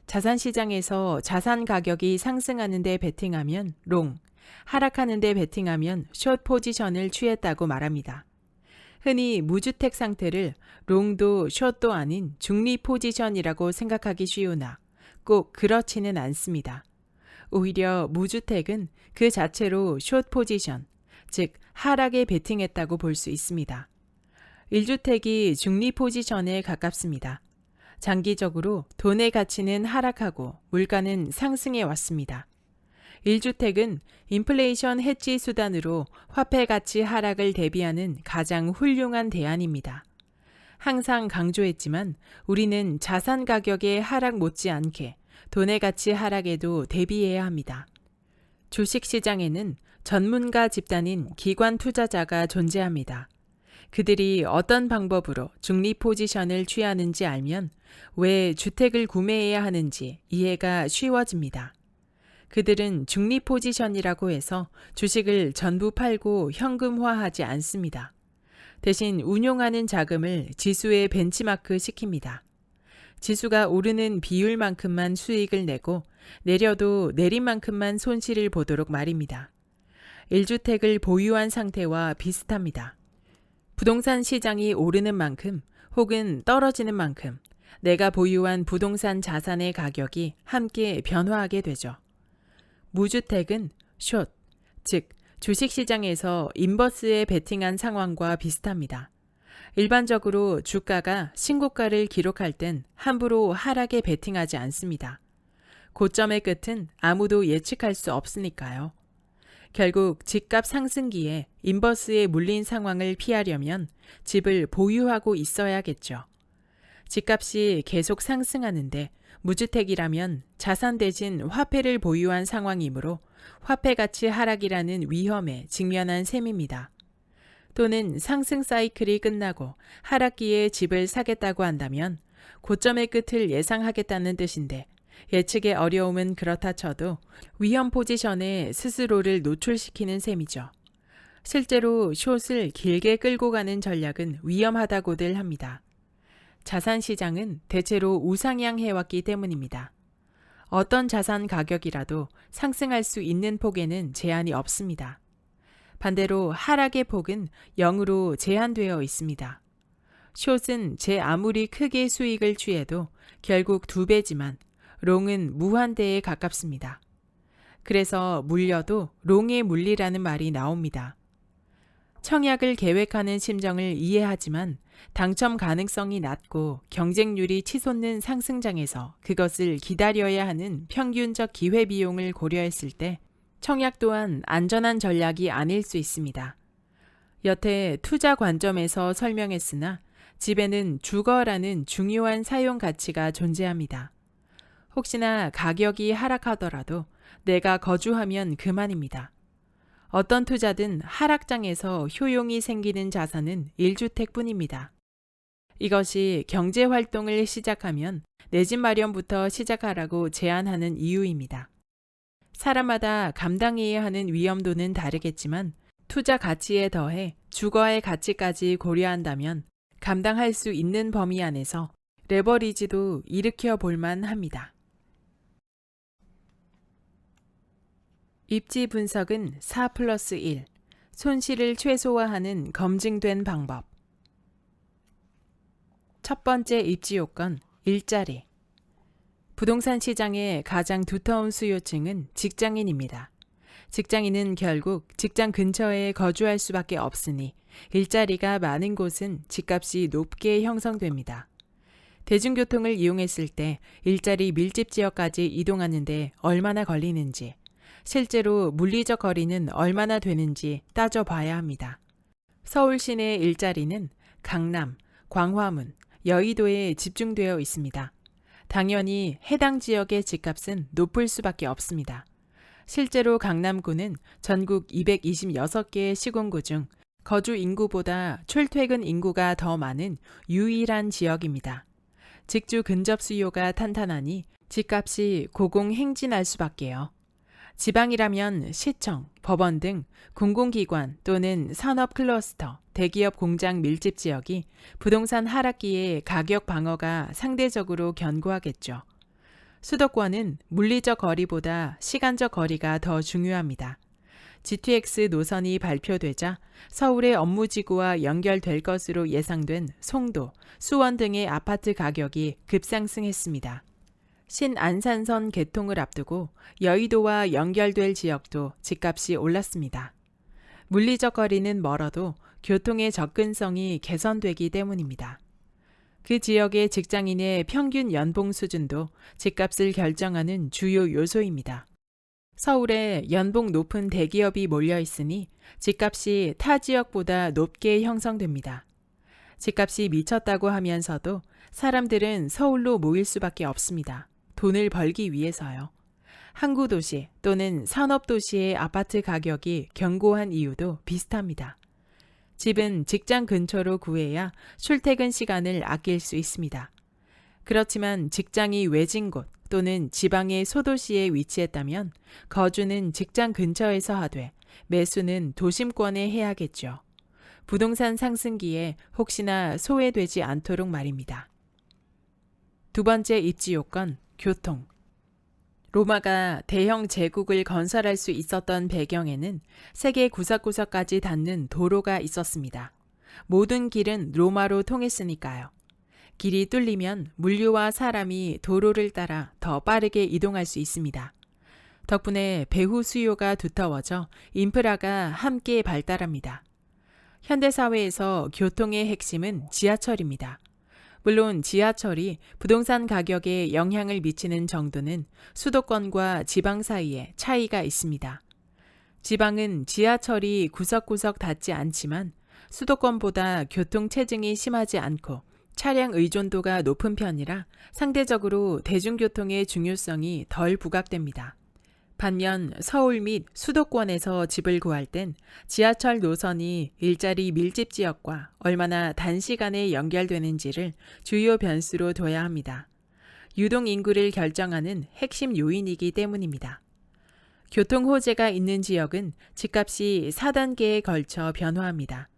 자산시장에서 자산 가격이 상승하는 데 베팅하면 롱, 하락하는 데 베팅하면 숏 포지션을 취했다고 말합니다. 흔히 무주택 상태를 롱도 숏도 아닌 중립 포지션이라고 생각하기 쉬우나 꼭 그렇지는 않습니다. 오히려 무주택은 그 자체로 숏 포지션, 즉 하락에 베팅했다고 볼 수 있습니다. 1주택이 중립 포지션에 가깝습니다. 장기적으로 돈의 가치는 하락하고 물가는 상승해 왔습니다. 1주택은 인플레이션 해지 수단으로 화폐 가치 하락을 대비하는 가장 훌륭한 대안입니다. 항상 강조했지만 우리는 자산 가격의 하락 못지않게 돈의 가치 하락에도 대비해야 합니다. 주식시장에는 전문가 집단인 기관 투자자가 존재합니다. 그들이 어떤 방법으로 중립 포지션을 취하는지 알면 왜 주택을 구매해야 하는지 이해가 쉬워집니다. 그들은 중립 포지션이라고 해서 주식을 전부 팔고 현금화하지 않습니다. 대신 운용하는 자금을 지수에 벤치마크 시킵니다. 지수가 오르는 비율만큼만 수익을 내고 내려도 내린 만큼만 손실을 보도록 말입니다. 1주택을 보유한 상태와 비슷합니다. 부동산 시장이 오르는 만큼 혹은 떨어지는 만큼 내가 보유한 부동산 자산의 가격이 함께 변화하게 되죠. 무주택은 숏, 즉 주식시장에서 인버스에 베팅한 상황과 비슷합니다. 일반적으로 주가가 신고가를 기록할 땐 함부로 하락에 베팅하지 않습니다. 고점의 끝은 아무도 예측할 수 없으니까요. 결국 집값 상승기에 인버스에 물린 상황을 피하려면 집을 보유하고 있어야겠죠. 집값이 계속 상승하는데 무주택이라면 자산 대신 화폐를 보유한 상황이므로 화폐 가치 하락이라는 위험에 직면한 셈입니다. 또는 상승 사이클이 끝나고 하락기에 집을 사겠다고 한다면 고점의 끝을 예상하겠다는 뜻인데 예측의 어려움은 그렇다 쳐도 위험 포지션에 스스로를 노출시키는 셈이죠. 실제로 숏을 길게 끌고 가는 전략은 위험하다고들 합니다. 자산시장은 대체로 우상향 해왔기 때문입니다. 어떤 자산 가격이라도 상승할 수 있는 폭에는 제한이 없습니다. 반대로 하락의 폭은 0으로 제한되어 있습니다. 숏은 제 아무리 크게 수익을 취해도 결국 2배지만 롱은 무한대에 가깝습니다. 그래서 물려도 롱의 물리라는 말이 나옵니다. 청약을 계획하는 심정을 이해하지만 당첨 가능성이 낮고 경쟁률이 치솟는 상승장에서 그것을 기다려야 하는 평균적 기회비용을 고려했을 때 청약 또한 안전한 전략이 아닐 수 있습니다. 여태 투자 관점에서 설명했으나 집에는 주거라는 중요한 사용 가치가 존재합니다. 혹시나 가격이 하락하더라도 내가 거주하면 그만입니다. 어떤 투자든 하락장에서 효용이 생기는 자산은 1주택뿐입니다. 이것이 경제활동을 시작하면 내 집 마련부터 시작하라고 제안하는 이유입니다. 사람마다 감당해야 하는 위험도는 다르겠지만 투자 가치에 더해 주거의 가치까지 고려한다면 감당할 수 있는 범위 안에서 레버리지도 일으켜 볼만 합니다. 입지 분석은 4+1, 손실을 최소화하는 검증된 방법. 첫 번째 입지 요건, 일자리. 부동산 시장의 가장 두터운 수요층은 직장인입니다. 직장인은 결국 직장 근처에 거주할 수밖에 없으니 일자리가 많은 곳은 집값이 높게 형성됩니다. 대중교통을 이용했을 때 일자리 밀집 지역까지 이동하는데 얼마나 걸리는지, 실제로 물리적 거리는 얼마나 되는지 따져봐야 합니다. 서울 시내 일자리는 강남, 광화문, 여의도에 집중되어 있습니다. 당연히 해당 지역의 집값은 높을 수밖에 없습니다. 실제로 강남구는 전국 226개의 시군구 중 거주 인구보다 출퇴근 인구가 더 많은 유일한 지역입니다. 직주 근접 수요가 탄탄하니 집값이 고공행진할 수밖에요. 지방이라면 시청, 법원 등 공공기관 또는 산업 클러스터, 대기업 공장 밀집 지역이 부동산 하락기에 가격 방어가 상대적으로 견고하겠죠. 수도권은 물리적 거리보다 시간적 거리가 더 중요합니다. GTX 노선이 발표되자 서울의 업무지구와 연결될 것으로 예상된 송도, 수원 등의 아파트 가격이 급상승했습니다. 신안산선 개통을 앞두고 여의도와 연결될 지역도 집값이 올랐습니다. 물리적 거리는 멀어도 교통의 접근성이 개선되기 때문입니다. 그 지역의 직장인의 평균 연봉 수준도 집값을 결정하는 주요 요소입니다. 서울에 연봉 높은 대기업이 몰려 있으니 집값이 타 지역보다 높게 형성됩니다. 집값이 미쳤다고 하면서도 사람들은 서울로 모일 수밖에 없습니다. 돈을 벌기 위해서요. 항구 도시 또는 산업 도시의 아파트 가격이 견고한 이유도 비슷합니다. 집은 직장 근처로 구해야 출퇴근 시간을 아낄 수 있습니다. 그렇지만 직장이 외진 곳 또는 지방의 소도시에 위치했다면 거주는 직장 근처에서 하되 매수는 도심권에 해야겠죠. 부동산 상승기에 혹시나 소외되지 않도록 말입니다. 두 번째 입지 요건, 교통. 로마가 대형 제국을 건설할 수 있었던 배경에는 세계 구석구석까지 닿는 도로가 있었습니다. 모든 길은 로마로 통했으니까요. 길이 뚫리면 물류와 사람이 도로를 따라 더 빠르게 이동할 수 있습니다. 덕분에 배후 수요가 두터워져 인프라가 함께 발달합니다. 현대사회에서 교통의 핵심은 지하철입니다. 물론 지하철이 부동산 가격에 영향을 미치는 정도는 수도권과 지방 사이에 차이가 있습니다. 지방은 지하철이 구석구석 닿지 않지만 수도권보다 교통체증이 심하지 않고 차량 의존도가 높은 편이라 상대적으로 대중교통의 중요성이 덜 부각됩니다. 반면 서울 및 수도권에서 집을 구할 땐 지하철 노선이 일자리 밀집 지역과 얼마나 단시간에 연결되는지를 주요 변수로 둬야 합니다. 유동 인구를 결정하는 핵심 요인이기 때문입니다. 교통 호재가 있는 지역은 집값이 4단계에 걸쳐 변화합니다.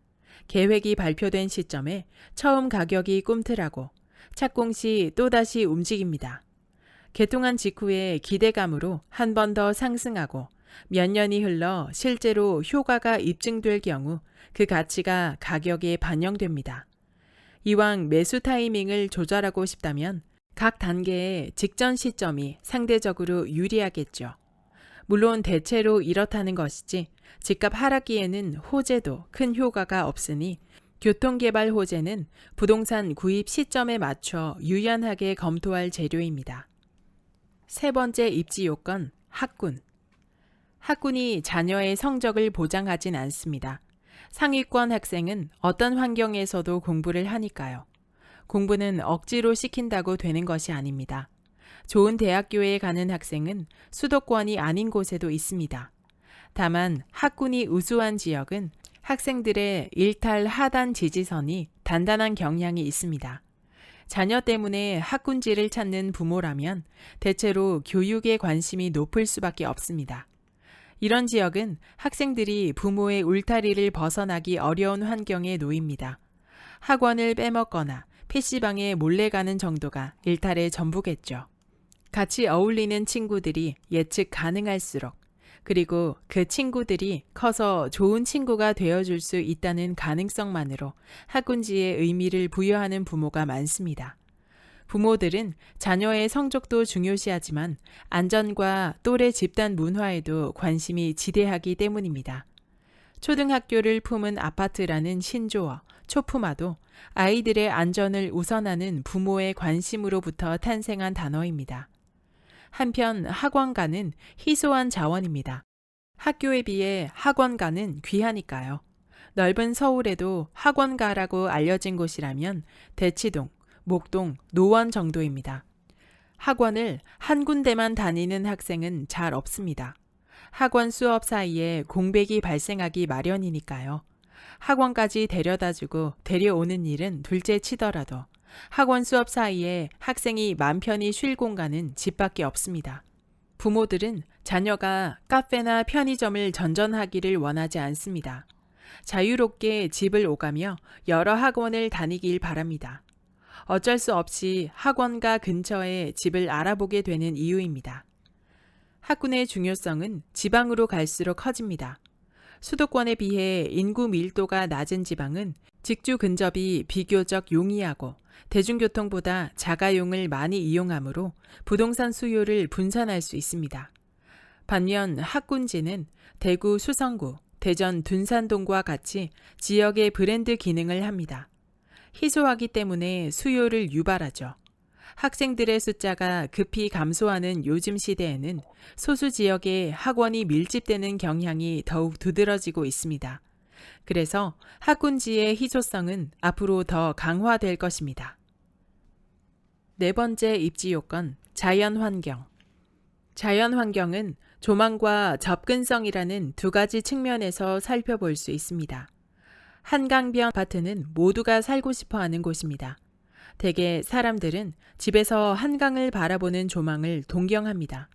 계획이 발표된 시점에 처음 가격이 꿈틀하고 착공 시 또다시 움직입니다. 개통한 직후에 기대감으로 한 번 더 상승하고 몇 년이 흘러 실제로 효과가 입증될 경우 그 가치가 가격에 반영됩니다. 이왕 매수 타이밍을 조절하고 싶다면 각 단계의 직전 시점이 상대적으로 유리하겠죠. 물론 대체로 이렇다는 것이지 집값 하락기에는 호재도 큰 효과가 없으니 교통개발 호재는 부동산 구입 시점에 맞춰 유연하게 검토할 재료입니다. 세 번째 입지 요건, 학군. 학군이 자녀의 성적을 보장하진 않습니다. 상위권 학생은 어떤 환경에서도 공부를 하니까요. 공부는 억지로 시킨다고 되는 것이 아닙니다. 좋은 대학교에 가는 학생은 수도권이 아닌 곳에도 있습니다. 다만 학군이 우수한 지역은 학생들의 일탈 하단 지지선이 단단한 경향이 있습니다. 자녀 때문에 학군지를 찾는 부모라면 대체로 교육에 관심이 높을 수밖에 없습니다. 이런 지역은 학생들이 부모의 울타리를 벗어나기 어려운 환경에 놓입니다. 학원을 빼먹거나 PC방에 몰래 가는 정도가 일탈의 전부겠죠. 같이 어울리는 친구들이 예측 가능할수록, 그리고 그 친구들이 커서 좋은 친구가 되어줄 수 있다는 가능성만으로 학군지에 의미를 부여하는 부모가 많습니다. 부모들은 자녀의 성적도 중요시하지만 안전과 또래 집단 문화에도 관심이 지대하기 때문입니다. 초등학교를 품은 아파트라는 신조어, 초품화도 아이들의 안전을 우선하는 부모의 관심으로부터 탄생한 단어입니다. 한편 학원가는 희소한 자원입니다. 학교에 비해 학원가는 귀하니까요. 넓은 서울에도 학원가라고 알려진 곳이라면 대치동, 목동, 노원 정도입니다. 학원을 한 군데만 다니는 학생은 잘 없습니다. 학원 수업 사이에 공백이 발생하기 마련이니까요. 학원까지 데려다주고 데려오는 일은 둘째 치더라도 학원 수업 사이에 학생이 맘 편히 쉴 공간은 집밖에 없습니다. 부모들은 자녀가 카페나 편의점을 전전하기를 원하지 않습니다. 자유롭게 집을 오가며 여러 학원을 다니길 바랍니다. 어쩔 수 없이 학원가 근처에 집을 알아보게 되는 이유입니다. 학군의 중요성은 지방으로 갈수록 커집니다. 수도권에 비해 인구 밀도가 낮은 지방은 직주 근접이 비교적 용이하고 대중교통보다 자가용을 많이 이용하므로 부동산 수요를 분산할 수 있습니다. 반면 학군지는 대구 수성구, 대전 둔산동과 같이 지역의 브랜드 기능을 합니다. 희소하기 때문에 수요를 유발하죠. 학생들의 숫자가 급히 감소하는 요즘 시대에는 소수 지역에 학원이 밀집되는 경향이 더욱 두드러지고 있습니다. 그래서 학군지의 희소성은 앞으로 더 강화될 것입니다. 네 번째 입지 요건, 자연환경. 자연환경은 조망과 접근성이라는 두 가지 측면에서 살펴볼 수 있습니다. 한강변 아파트는 모두가 살고 싶어 하는 곳입니다. 대개 사람들은 집에서 한강을 바라보는 조망을 동경합니다.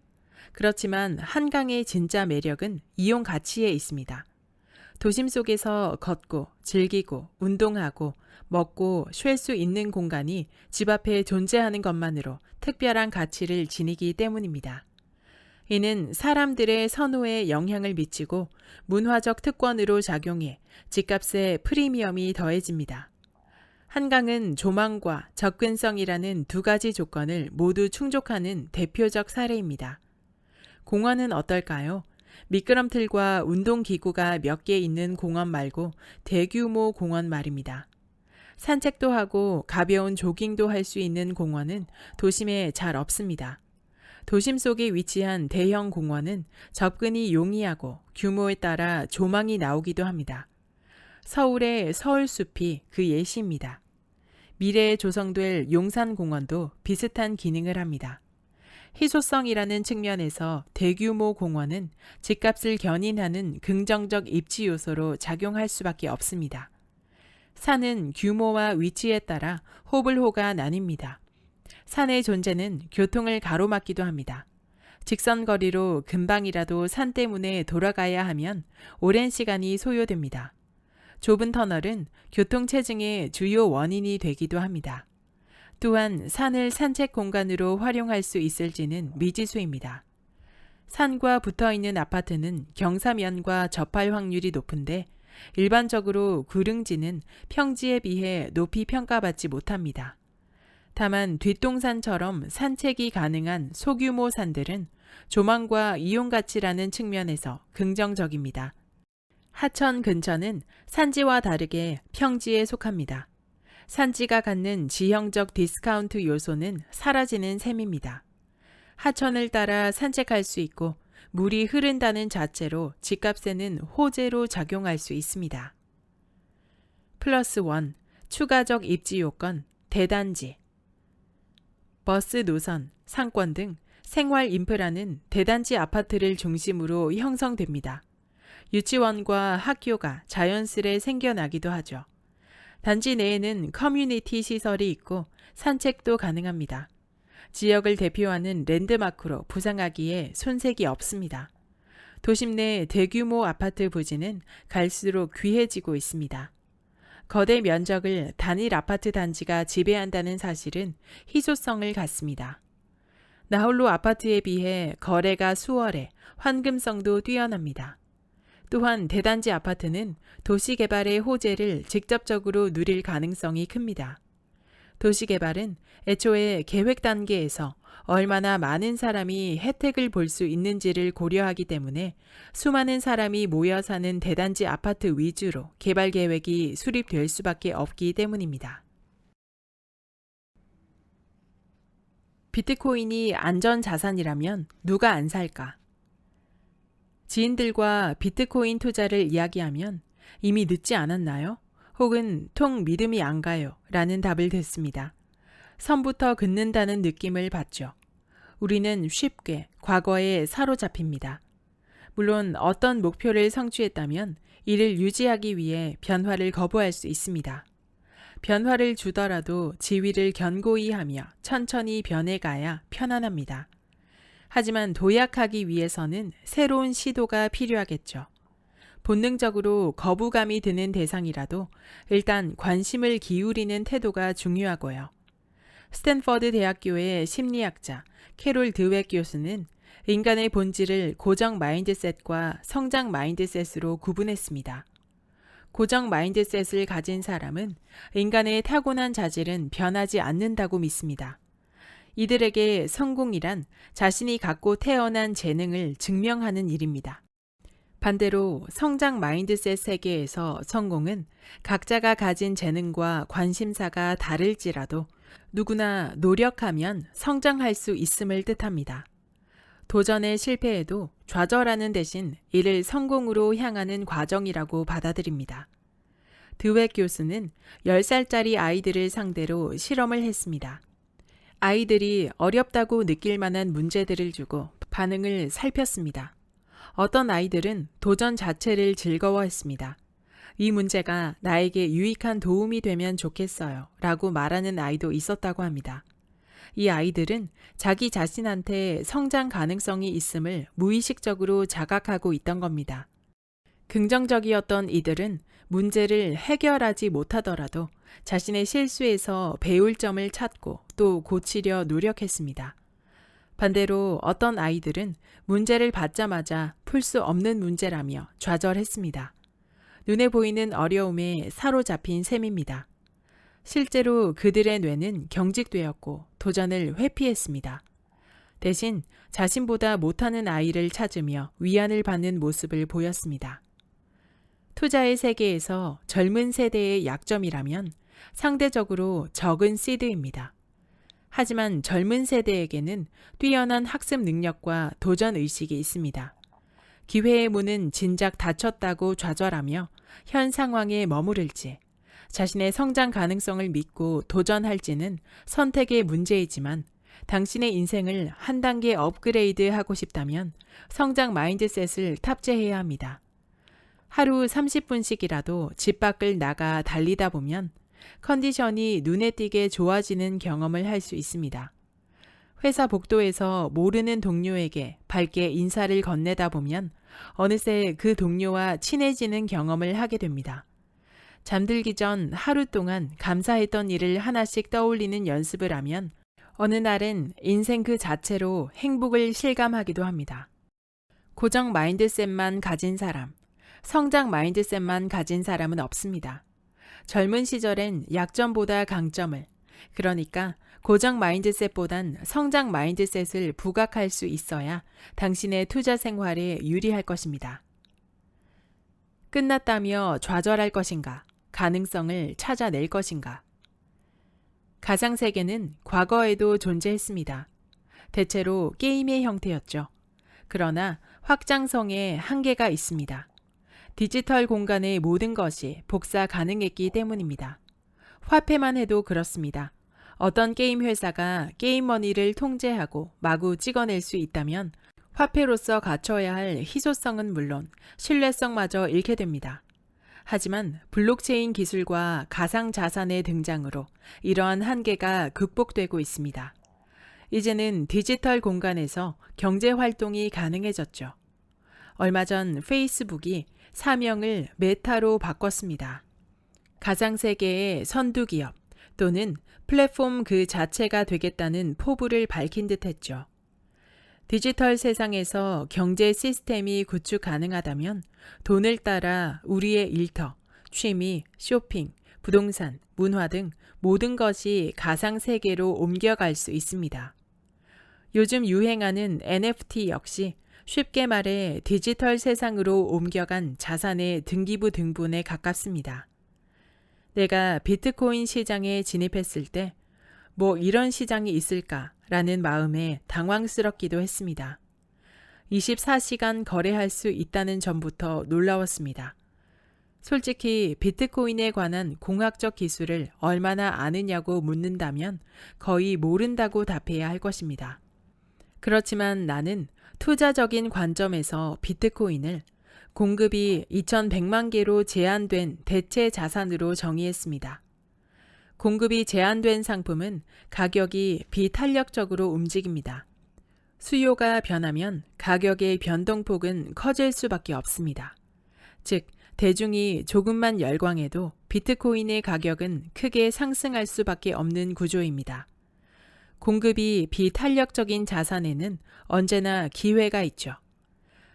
그렇지만 한강의 진짜 매력은 이용 가치에 있습니다. 도심 속에서 걷고 즐기고 운동하고 먹고 쉴 수 있는 공간이 집 앞에 존재하는 것만으로 특별한 가치를 지니기 때문입니다. 이는 사람들의 선호에 영향을 미치고 문화적 특권으로 작용해 집값에 프리미엄이 더해집니다. 한강은 조망과 접근성이라는 두 가지 조건을 모두 충족하는 대표적 사례입니다. 공원은 어떨까요? 미끄럼틀과 운동기구가 몇 개 있는 공원 말고 대규모 공원 말입니다. 산책도 하고 가벼운 조깅도 할 수 있는 공원은 도심에 잘 없습니다. 도심 속에 위치한 대형 공원은 접근이 용이하고 규모에 따라 조망이 나오기도 합니다. 서울의 서울숲이 그 예시입니다. 미래에 조성될 용산공원도 비슷한 기능을 합니다. 희소성이라는 측면에서 대규모 공원은 집값을 견인하는 긍정적 입지 요소로 작용할 수밖에 없습니다. 산은 규모와 위치에 따라 호불호가 나뉩니다. 산의 존재는 교통을 가로막기도 합니다. 직선 거리로 금방이라도 산 때문에 돌아가야 하면 오랜 시간이 소요됩니다. 좁은 터널은 교통체증의 주요 원인이 되기도 합니다. 또한 산을 산책 공간으로 활용할 수 있을지는 미지수입니다. 산과 붙어있는 아파트는 경사면과 접할 확률이 높은데 일반적으로 구릉지는 평지에 비해 높이 평가받지 못합니다. 다만 뒷동산처럼 산책이 가능한 소규모 산들은 조망과 이용 가치라는 측면에서 긍정적입니다. 하천 근처는 산지와 다르게 평지에 속합니다. 산지가 갖는 지형적 디스카운트 요소는 사라지는 셈입니다. 하천을 따라 산책할 수 있고 물이 흐른다는 자체로 집값에는 호재로 작용할 수 있습니다. 플러스 1. 추가적 입지 요건, 대단지. 버스 노선, 상권 등 생활 인프라는 대단지 아파트를 중심으로 형성됩니다. 유치원과 학교가 자연스레 생겨나기도 하죠. 단지 내에는 커뮤니티 시설이 있고 산책도 가능합니다. 지역을 대표하는 랜드마크로 부상하기에 손색이 없습니다. 도심 내 대규모 아파트 부지는 갈수록 귀해지고 있습니다. 거대 면적을 단일 아파트 단지가 지배한다는 사실은 희소성을 갖습니다. 나홀로 아파트에 비해 거래가 수월해 환금성도 뛰어납니다. 또한 대단지 아파트는 도시개발의 호재를 직접적으로 누릴 가능성이 큽니다. 도시개발은 애초에 계획 단계에서 얼마나 많은 사람이 혜택을 볼 수 있는지를 고려하기 때문에 수많은 사람이 모여 사는 대단지 아파트 위주로 개발 계획이 수립될 수밖에 없기 때문입니다. 비트코인이 안전자산이라면 누가 안 살까? 지인들과 비트코인 투자를 이야기하면 이미 늦지 않았나요? 혹은 통 믿음이 안 가요 라는 답을 듣습니다. 선부터 긋는다는 느낌을 받죠. 우리는 쉽게 과거에 사로잡힙니다. 물론 어떤 목표를 성취했다면 이를 유지하기 위해 변화를 거부할 수 있습니다. 변화를 주더라도 지위를 견고히 하며 천천히 변해가야 편안합니다. 하지만 도약하기 위해서는 새로운 시도가 필요하겠죠. 본능적으로 거부감이 드는 대상이라도 일단 관심을 기울이는 태도가 중요하고요. 스탠퍼드 대학교의 심리학자 캐롤 드웩 교수는 인간의 본질을 고정 마인드셋과 성장 마인드셋으로 구분했습니다. 고정 마인드셋을 가진 사람은 인간의 타고난 자질은 변하지 않는다고 믿습니다. 이들에게 성공이란 자신이 갖고 태어난 재능을 증명하는 일입니다. 반대로 성장 마인드셋 세계에서 성공은 각자가 가진 재능과 관심사가 다를지라도 누구나 노력하면 성장할 수 있음을 뜻합니다. 도전의 실패에도 좌절하는 대신 이를 성공으로 향하는 과정이라고 받아들입니다. 드웩 교수는 10살짜리 아이들을 상대로 실험을 했습니다. 아이들이 어렵다고 느낄 만한 문제들을 주고 반응을 살폈습니다. 어떤 아이들은 도전 자체를 즐거워했습니다. 이 문제가 나에게 유익한 도움이 되면 좋겠어요 라고 말하는 아이도 있었다고 합니다. 이 아이들은 자기 자신한테 성장 가능성이 있음을 무의식적으로 자각하고 있던 겁니다. 긍정적이었던 이들은 문제를 해결하지 못하더라도 자신의 실수에서 배울 점을 찾고 또 고치려 노력했습니다. 반대로 어떤 아이들은 문제를 받자마자 풀 수 없는 문제라며 좌절했습니다. 눈에 보이는 어려움에 사로잡힌 셈입니다. 실제로 그들의 뇌는 경직되었고 도전을 회피했습니다. 대신 자신보다 못하는 아이를 찾으며 위안을 받는 모습을 보였습니다. 투자의 세계에서 젊은 세대의 약점이라면 상대적으로 적은 시드입니다. 하지만 젊은 세대에게는 뛰어난 학습 능력과 도전 의식이 있습니다. 기회의 문은 진작 닫혔다고 좌절하며 현 상황에 머무를지, 자신의 성장 가능성을 믿고 도전할지는 선택의 문제이지만 당신의 인생을 한 단계 업그레이드하고 싶다면 성장 마인드셋을 탑재해야 합니다. 하루 30분씩이라도 집 밖을 나가 달리다 보면 컨디션이 눈에 띄게 좋아지는 경험을 할 수 있습니다. 회사 복도에서 모르는 동료에게 밝게 인사를 건네다 보면 어느새 그 동료와 친해지는 경험을 하게 됩니다. 잠들기 전 하루 동안 감사했던 일을 하나씩 떠올리는 연습을 하면 어느 날은 인생 그 자체로 행복을 실감하기도 합니다. 고정 마인드셋만 가진 사람, 성장 마인드셋만 가진 사람은 없습니다. 젊은 시절엔 약점보다 강점을, 그러니까 고정 마인드셋보단 성장 마인드셋을 부각할 수 있어야 당신의 투자 생활에 유리할 것입니다. 끝났다며 좌절할 것인가? 가능성을 찾아낼 것인가? 가상세계는 과거에도 존재했습니다. 대체로 게임의 형태였죠. 그러나 확장성에 한계가 있습니다. 디지털 공간의 모든 것이 복사 가능했기 때문입니다. 화폐만 해도 그렇습니다. 어떤 게임 회사가 게임머니를 통제하고 마구 찍어낼 수 있다면 화폐로서 갖춰야 할 희소성은 물론 신뢰성마저 잃게 됩니다. 하지만 블록체인 기술과 가상자산의 등장으로 이러한 한계가 극복되고 있습니다. 이제는 디지털 공간에서 경제활동이 가능해졌죠. 얼마 전 페이스북이 사명을 메타로 바꿨습니다. 가상세계의 선두기업 또는 플랫폼 그 자체가 되겠다는 포부를 밝힌 듯 했죠. 디지털 세상에서 경제 시스템이 구축 가능하다면 돈을 따라 우리의 일터, 취미, 쇼핑, 부동산, 문화 등 모든 것이 가상세계로 옮겨갈 수 있습니다. 요즘 유행하는 NFT 역시 쉽게 말해 디지털 세상으로 옮겨간 자산의 등기부 등본에 가깝습니다. 내가 비트코인 시장에 진입했을 때 뭐 이런 시장이 있을까라는 마음에 당황스럽기도 했습니다. 24시간 거래할 수 있다는 점부터 놀라웠습니다. 솔직히 비트코인에 관한 공학적 기술을 얼마나 아느냐고 묻는다면 거의 모른다고 답해야 할 것입니다. 그렇지만 나는 투자적인 관점에서 비트코인을 공급이 2100만 개로 제한된 대체 자산으로 정의했습니다. 공급이 제한된 상품은 가격이 비탄력적으로 움직입니다. 수요가 변하면 가격의 변동폭은 커질 수밖에 없습니다. 즉, 대중이 조금만 열광해도 비트코인의 가격은 크게 상승할 수밖에 없는 구조입니다. 공급이 비탄력적인 자산에는 언제나 기회가 있죠.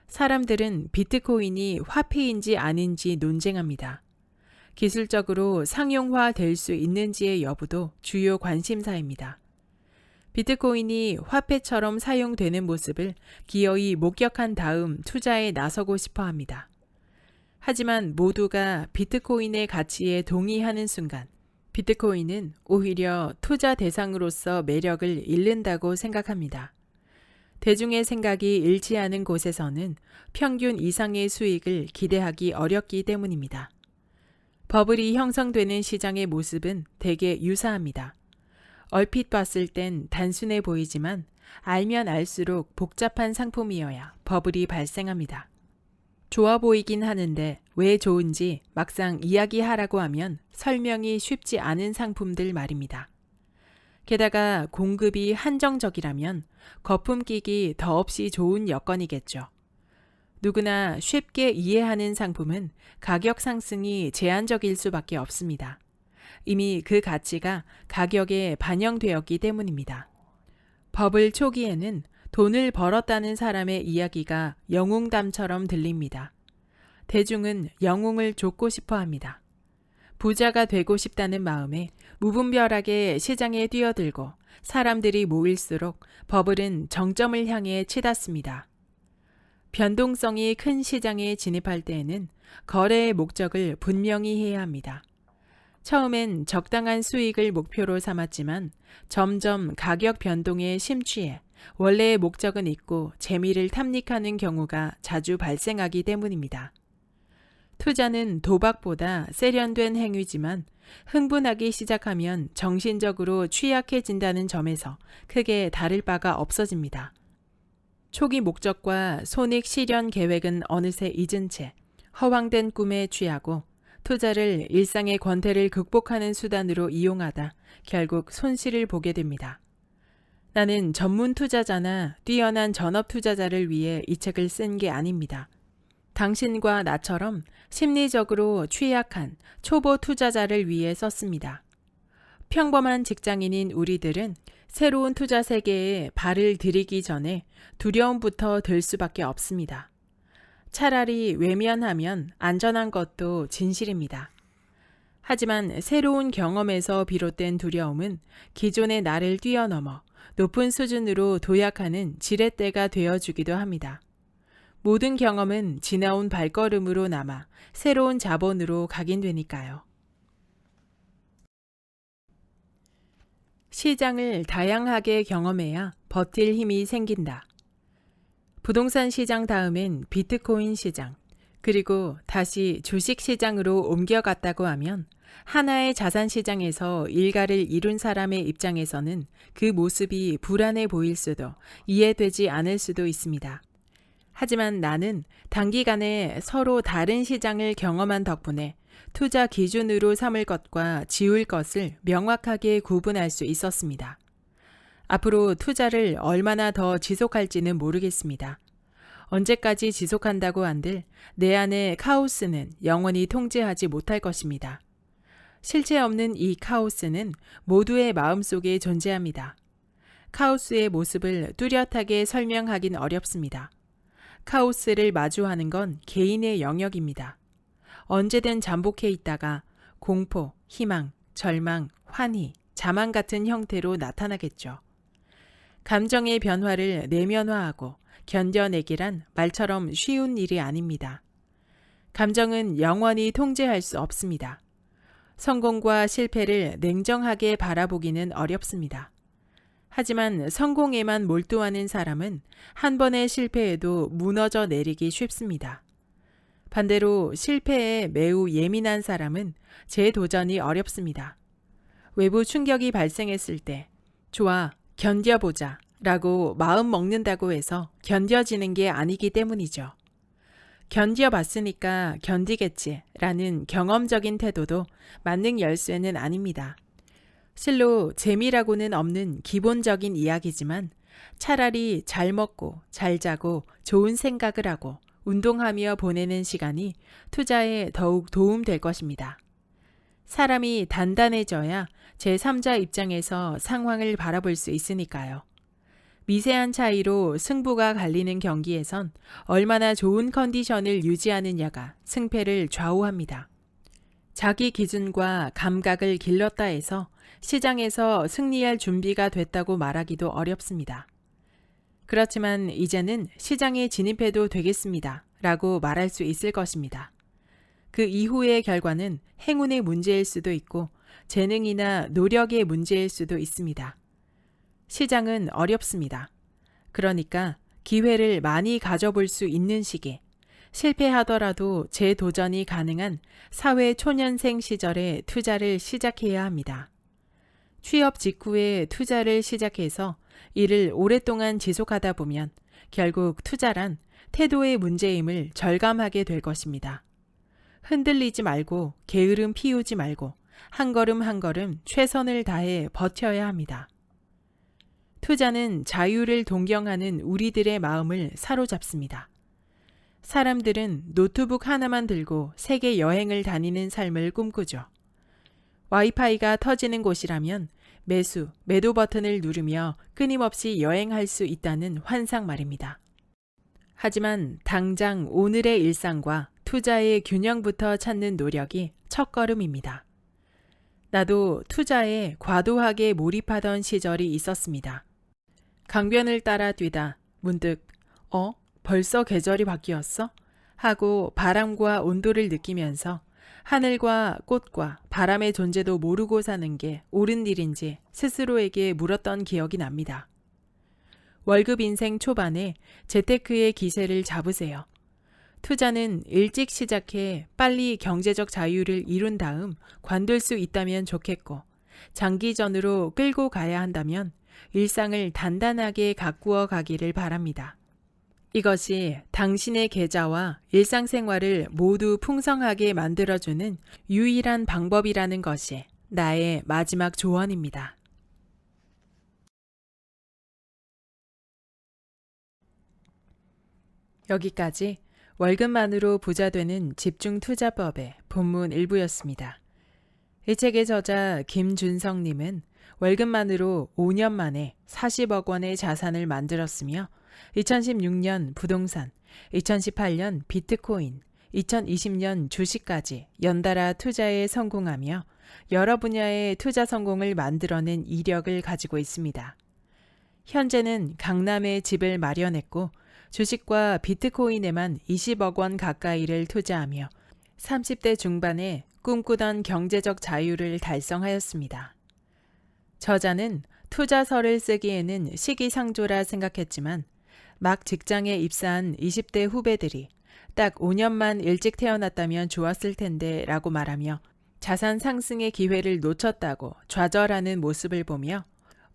사람들은 비트코인이 화폐인지 아닌지 논쟁합니다. 기술적으로 상용화 될 수 있는지의 여부도 주요 관심사입니다. 비트코인이 화폐처럼 사용되는 모습을 기어이 목격한 다음 투자에 나서고 싶어 합니다. 하지만 모두가 비트코인의 가치에 동의하는 순간 비트코인은 오히려 투자 대상으로서 매력을 잃는다고 생각합니다. 대중의 생각이 일치하는 곳에서는 평균 이상의 수익을 기대하기 어렵기 때문입니다. 버블이 형성되는 시장의 모습은 대개 유사합니다. 얼핏 봤을 땐 단순해 보이지만 알면 알수록 복잡한 상품이어야 버블이 발생합니다. 좋아 보이긴 하는데 왜 좋은지 막상 이야기하라고 하면 설명이 쉽지 않은 상품들 말입니다. 게다가 공급이 한정적이라면 거품 끼기 더없이 좋은 여건이겠죠. 누구나 쉽게 이해하는 상품은 가격 상승이 제한적일 수밖에 없습니다. 이미 그 가치가 가격에 반영되었기 때문입니다. 버블 초기에는 돈을 벌었다는 사람의 이야기가 영웅담처럼 들립니다. 대중은 영웅을 좇고 싶어 합니다. 부자가 되고 싶다는 마음에 무분별하게 시장에 뛰어들고 사람들이 모일수록 버블은 정점을 향해 치닫습니다. 변동성이 큰 시장에 진입할 때에는 거래의 목적을 분명히 해야 합니다. 처음엔 적당한 수익을 목표로 삼았지만 점점 가격 변동에 심취해 원래의 목적은 잊고 재미를 탐닉하는 경우가 자주 발생하기 때문입니다. 투자는 도박보다 세련된 행위지만 흥분하기 시작하면 정신적으로 취약해진다는 점에서 크게 다를 바가 없어집니다. 초기 목적과 손익 실현 계획은 어느새 잊은 채 허황된 꿈에 취하고 투자를 일상의 권태를 극복하는 수단으로 이용하다 결국 손실을 보게 됩니다. 나는 전문 투자자나 뛰어난 전업 투자자를 위해 이 책을 쓴 게 아닙니다. 당신과 나처럼 심리적으로 취약한 초보 투자자를 위해 썼습니다. 평범한 직장인인 우리들은 새로운 투자 세계에 발을 들이기 전에 두려움부터 들 수밖에 없습니다. 차라리 외면하면 안전한 것도 진실입니다. 하지만 새로운 경험에서 비롯된 두려움은 기존의 나를 뛰어넘어 높은 수준으로 도약하는 지렛대가 되어주기도 합니다. 모든 경험은 지나온 발걸음으로 남아 새로운 자본으로 각인되니까요. 시장을 다양하게 경험해야 버틸 힘이 생긴다. 부동산 시장 다음엔 비트코인 시장, 그리고 다시 주식 시장으로 옮겨갔다고 하면 하나의 자산 시장에서 일가를 이룬 사람의 입장에서는 그 모습이 불안해 보일 수도 이해되지 않을 수도 있습니다. 하지만 나는 단기간에 서로 다른 시장을 경험한 덕분에 투자 기준으로 삼을 것과 지울 것을 명확하게 구분할 수 있었습니다. 앞으로 투자를 얼마나 더 지속할지는 모르겠습니다. 언제까지 지속한다고 한들 내 안의 카오스는 영원히 통제하지 못할 것입니다. 실체 없는 이 카오스는 모두의 마음속에 존재합니다. 카오스의 모습을 뚜렷하게 설명하긴 어렵습니다. 카오스를 마주하는 건 개인의 영역입니다. 언제든 잠복해 있다가 공포, 희망, 절망, 환희, 자만 같은 형태로 나타나겠죠. 감정의 변화를 내면화하고 견뎌내기란 말처럼 쉬운 일이 아닙니다. 감정은 영원히 통제할 수 없습니다. 성공과 실패를 냉정하게 바라보기는 어렵습니다. 하지만 성공에만 몰두하는 사람은 한 번의 실패에도 무너져 내리기 쉽습니다. 반대로 실패에 매우 예민한 사람은 재도전이 어렵습니다. 외부 충격이 발생했을 때 좋아, 견뎌보자 라고 마음 먹는다고 해서 견뎌지는 게 아니기 때문이죠. 견뎌봤으니까 견디겠지 라는 경험적인 태도도 만능 열쇠는 아닙니다. 실로 재미라고는 없는 기본적인 이야기지만 차라리 잘 먹고 잘 자고 좋은 생각을 하고 운동하며 보내는 시간이 투자에 더욱 도움될 것입니다. 사람이 단단해져야 제3자 입장에서 상황을 바라볼 수 있으니까요. 미세한 차이로 승부가 갈리는 경기에선 얼마나 좋은 컨디션을 유지하느냐가 승패를 좌우합니다. 자기 기준과 감각을 길렀다 해서 시장에서 승리할 준비가 됐다고 말하기도 어렵습니다. 그렇지만 이제는 시장에 진입해도 되겠습니다. 라고 말할 수 있을 것입니다. 그 이후의 결과는 행운의 문제일 수도 있고 재능이나 노력의 문제일 수도 있습니다. 시장은 어렵습니다. 그러니까 기회를 많이 가져볼 수 있는 시기, 실패하더라도 재도전이 가능한 사회 초년생 시절에 투자를 시작해야 합니다. 취업 직후에 투자를 시작해서 이를 오랫동안 지속하다 보면 결국 투자란 태도의 문제임을 절감하게 될 것입니다. 흔들리지 말고 게으름 피우지 말고 한 걸음 한 걸음 최선을 다해 버텨야 합니다. 투자는 자유를 동경하는 우리들의 마음을 사로잡습니다. 사람들은 노트북 하나만 들고 세계 여행을 다니는 삶을 꿈꾸죠. 와이파이가 터지는 곳이라면 매도 버튼을 누르며 끊임없이 여행할 수 있다는 환상 말입니다. 하지만 당장 오늘의 일상과 투자의 균형부터 찾는 노력이 첫걸음입니다. 나도 투자에 과도하게 몰입하던 시절이 있었습니다. 강변을 따라 뛰다 문득 벌써 계절이 바뀌었어? 하고 바람과 온도를 느끼면서 하늘과 꽃과 바람의 존재도 모르고 사는 게 옳은 일인지 스스로에게 물었던 기억이 납니다. 월급 인생 초반에 재테크의 기세를 잡으세요. 투자는 일찍 시작해 빨리 경제적 자유를 이룬 다음 관둘 수 있다면 좋겠고, 장기전으로 끌고 가야 한다면 일상을 단단하게 가꾸어 가기를 바랍니다. 이것이 당신의 계좌와 일상생활을 모두 풍성하게 만들어주는 유일한 방법이라는 것이 나의 마지막 조언입니다. 여기까지 월급만으로 부자 되는 집중 투자법의 본문 일부였습니다. 이 책의 저자 김준성님은 월급만으로 5년 만에 40억 원의 자산을 만들었으며 2016년 부동산, 2018년 비트코인, 2020년 주식까지 연달아 투자에 성공하며 여러 분야의 투자 성공을 만들어낸 이력을 가지고 있습니다. 현재는 강남에 집을 마련했고 주식과 비트코인에만 20억 원 가까이를 투자하며 30대 중반에 꿈꾸던 경제적 자유를 달성하였습니다. 저자는 투자서를 쓰기에는 시기상조라 생각했지만 막 직장에 입사한 20대 후배들이 딱 5년만 일찍 태어났다면 좋았을 텐데 라고 말하며 자산 상승의 기회를 놓쳤다고 좌절하는 모습을 보며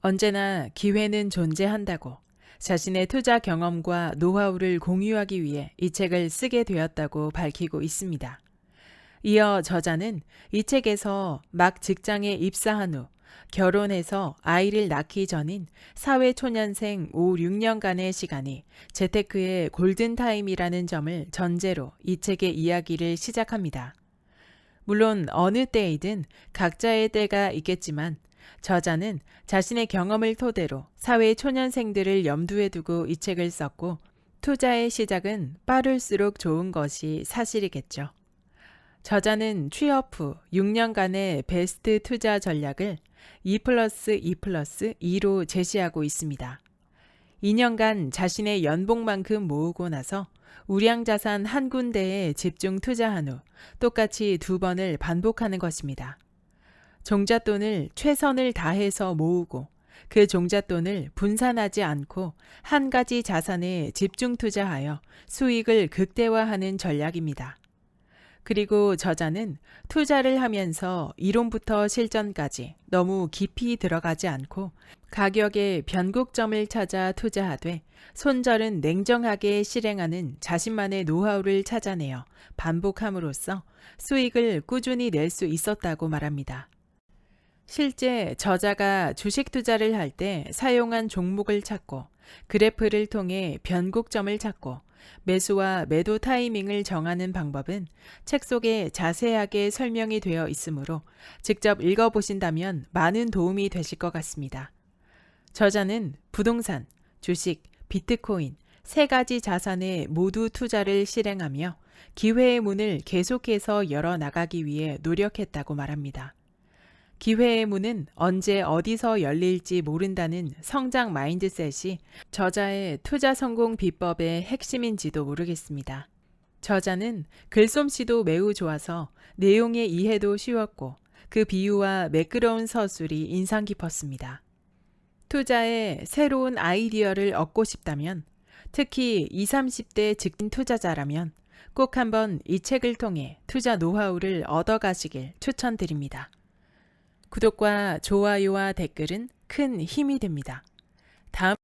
언제나 기회는 존재한다고 자신의 투자 경험과 노하우를 공유하기 위해 이 책을 쓰게 되었다고 밝히고 있습니다. 이어 저자는 이 책에서 막 직장에 입사한 후 결혼해서 아이를 낳기 전인 사회초년생 5, 6년간의 시간이 재테크의 골든타임이라는 점을 전제로 이 책의 이야기를 시작합니다. 물론 어느 때이든 각자의 때가 있겠지만 저자는 자신의 경험을 토대로 사회초년생들을 염두에 두고 이 책을 썼고 투자의 시작은 빠를수록 좋은 것이 사실이겠죠. 저자는 취업 후 6년간의 베스트 투자 전략을 2+2+2로 제시하고 있습니다. 2년간 자신의 연봉만큼 모으고 나서 우량자산 한 군데에 집중 투자한 후 똑같이 2번을 반복하는 것입니다. 종잣돈을 최선을 다해서 모으고 그 종잣돈을 분산하지 않고 한 가지 자산에 집중 투자하여 수익을 극대화하는 전략입니다. 그리고 저자는 투자를 하면서 이론부터 실전까지 너무 깊이 들어가지 않고 가격의 변곡점을 찾아 투자하되 손절은 냉정하게 실행하는 자신만의 노하우를 찾아내어 반복함으로써 수익을 꾸준히 낼 수 있었다고 말합니다. 실제 저자가 주식 투자를 할 때 사용한 종목을 찾고 그래프를 통해 변곡점을 찾고 매수와 매도 타이밍을 정하는 방법은 책 속에 자세하게 설명이 되어 있으므로 직접 읽어보신다면 많은 도움이 되실 것 같습니다. 저자는 부동산, 주식, 비트코인 3가지 자산에 모두 투자를 실행하며 기회의 문을 계속해서 열어나가기 위해 노력했다고 말합니다. 기회의 문은 언제 어디서 열릴지 모른다는 성장 마인드셋이 저자의 투자 성공 비법의 핵심인지도 모르겠습니다. 저자는 글솜씨도 매우 좋아서 내용의 이해도 쉬웠고 그 비유와 매끄러운 서술이 인상 깊었습니다. 투자에 새로운 아이디어를 얻고 싶다면 특히 20, 30대 직진 투자자라면 꼭 한번 이 책을 통해 투자 노하우를 얻어가시길 추천드립니다. 구독과 좋아요와 댓글은 큰 힘이 됩니다. 다음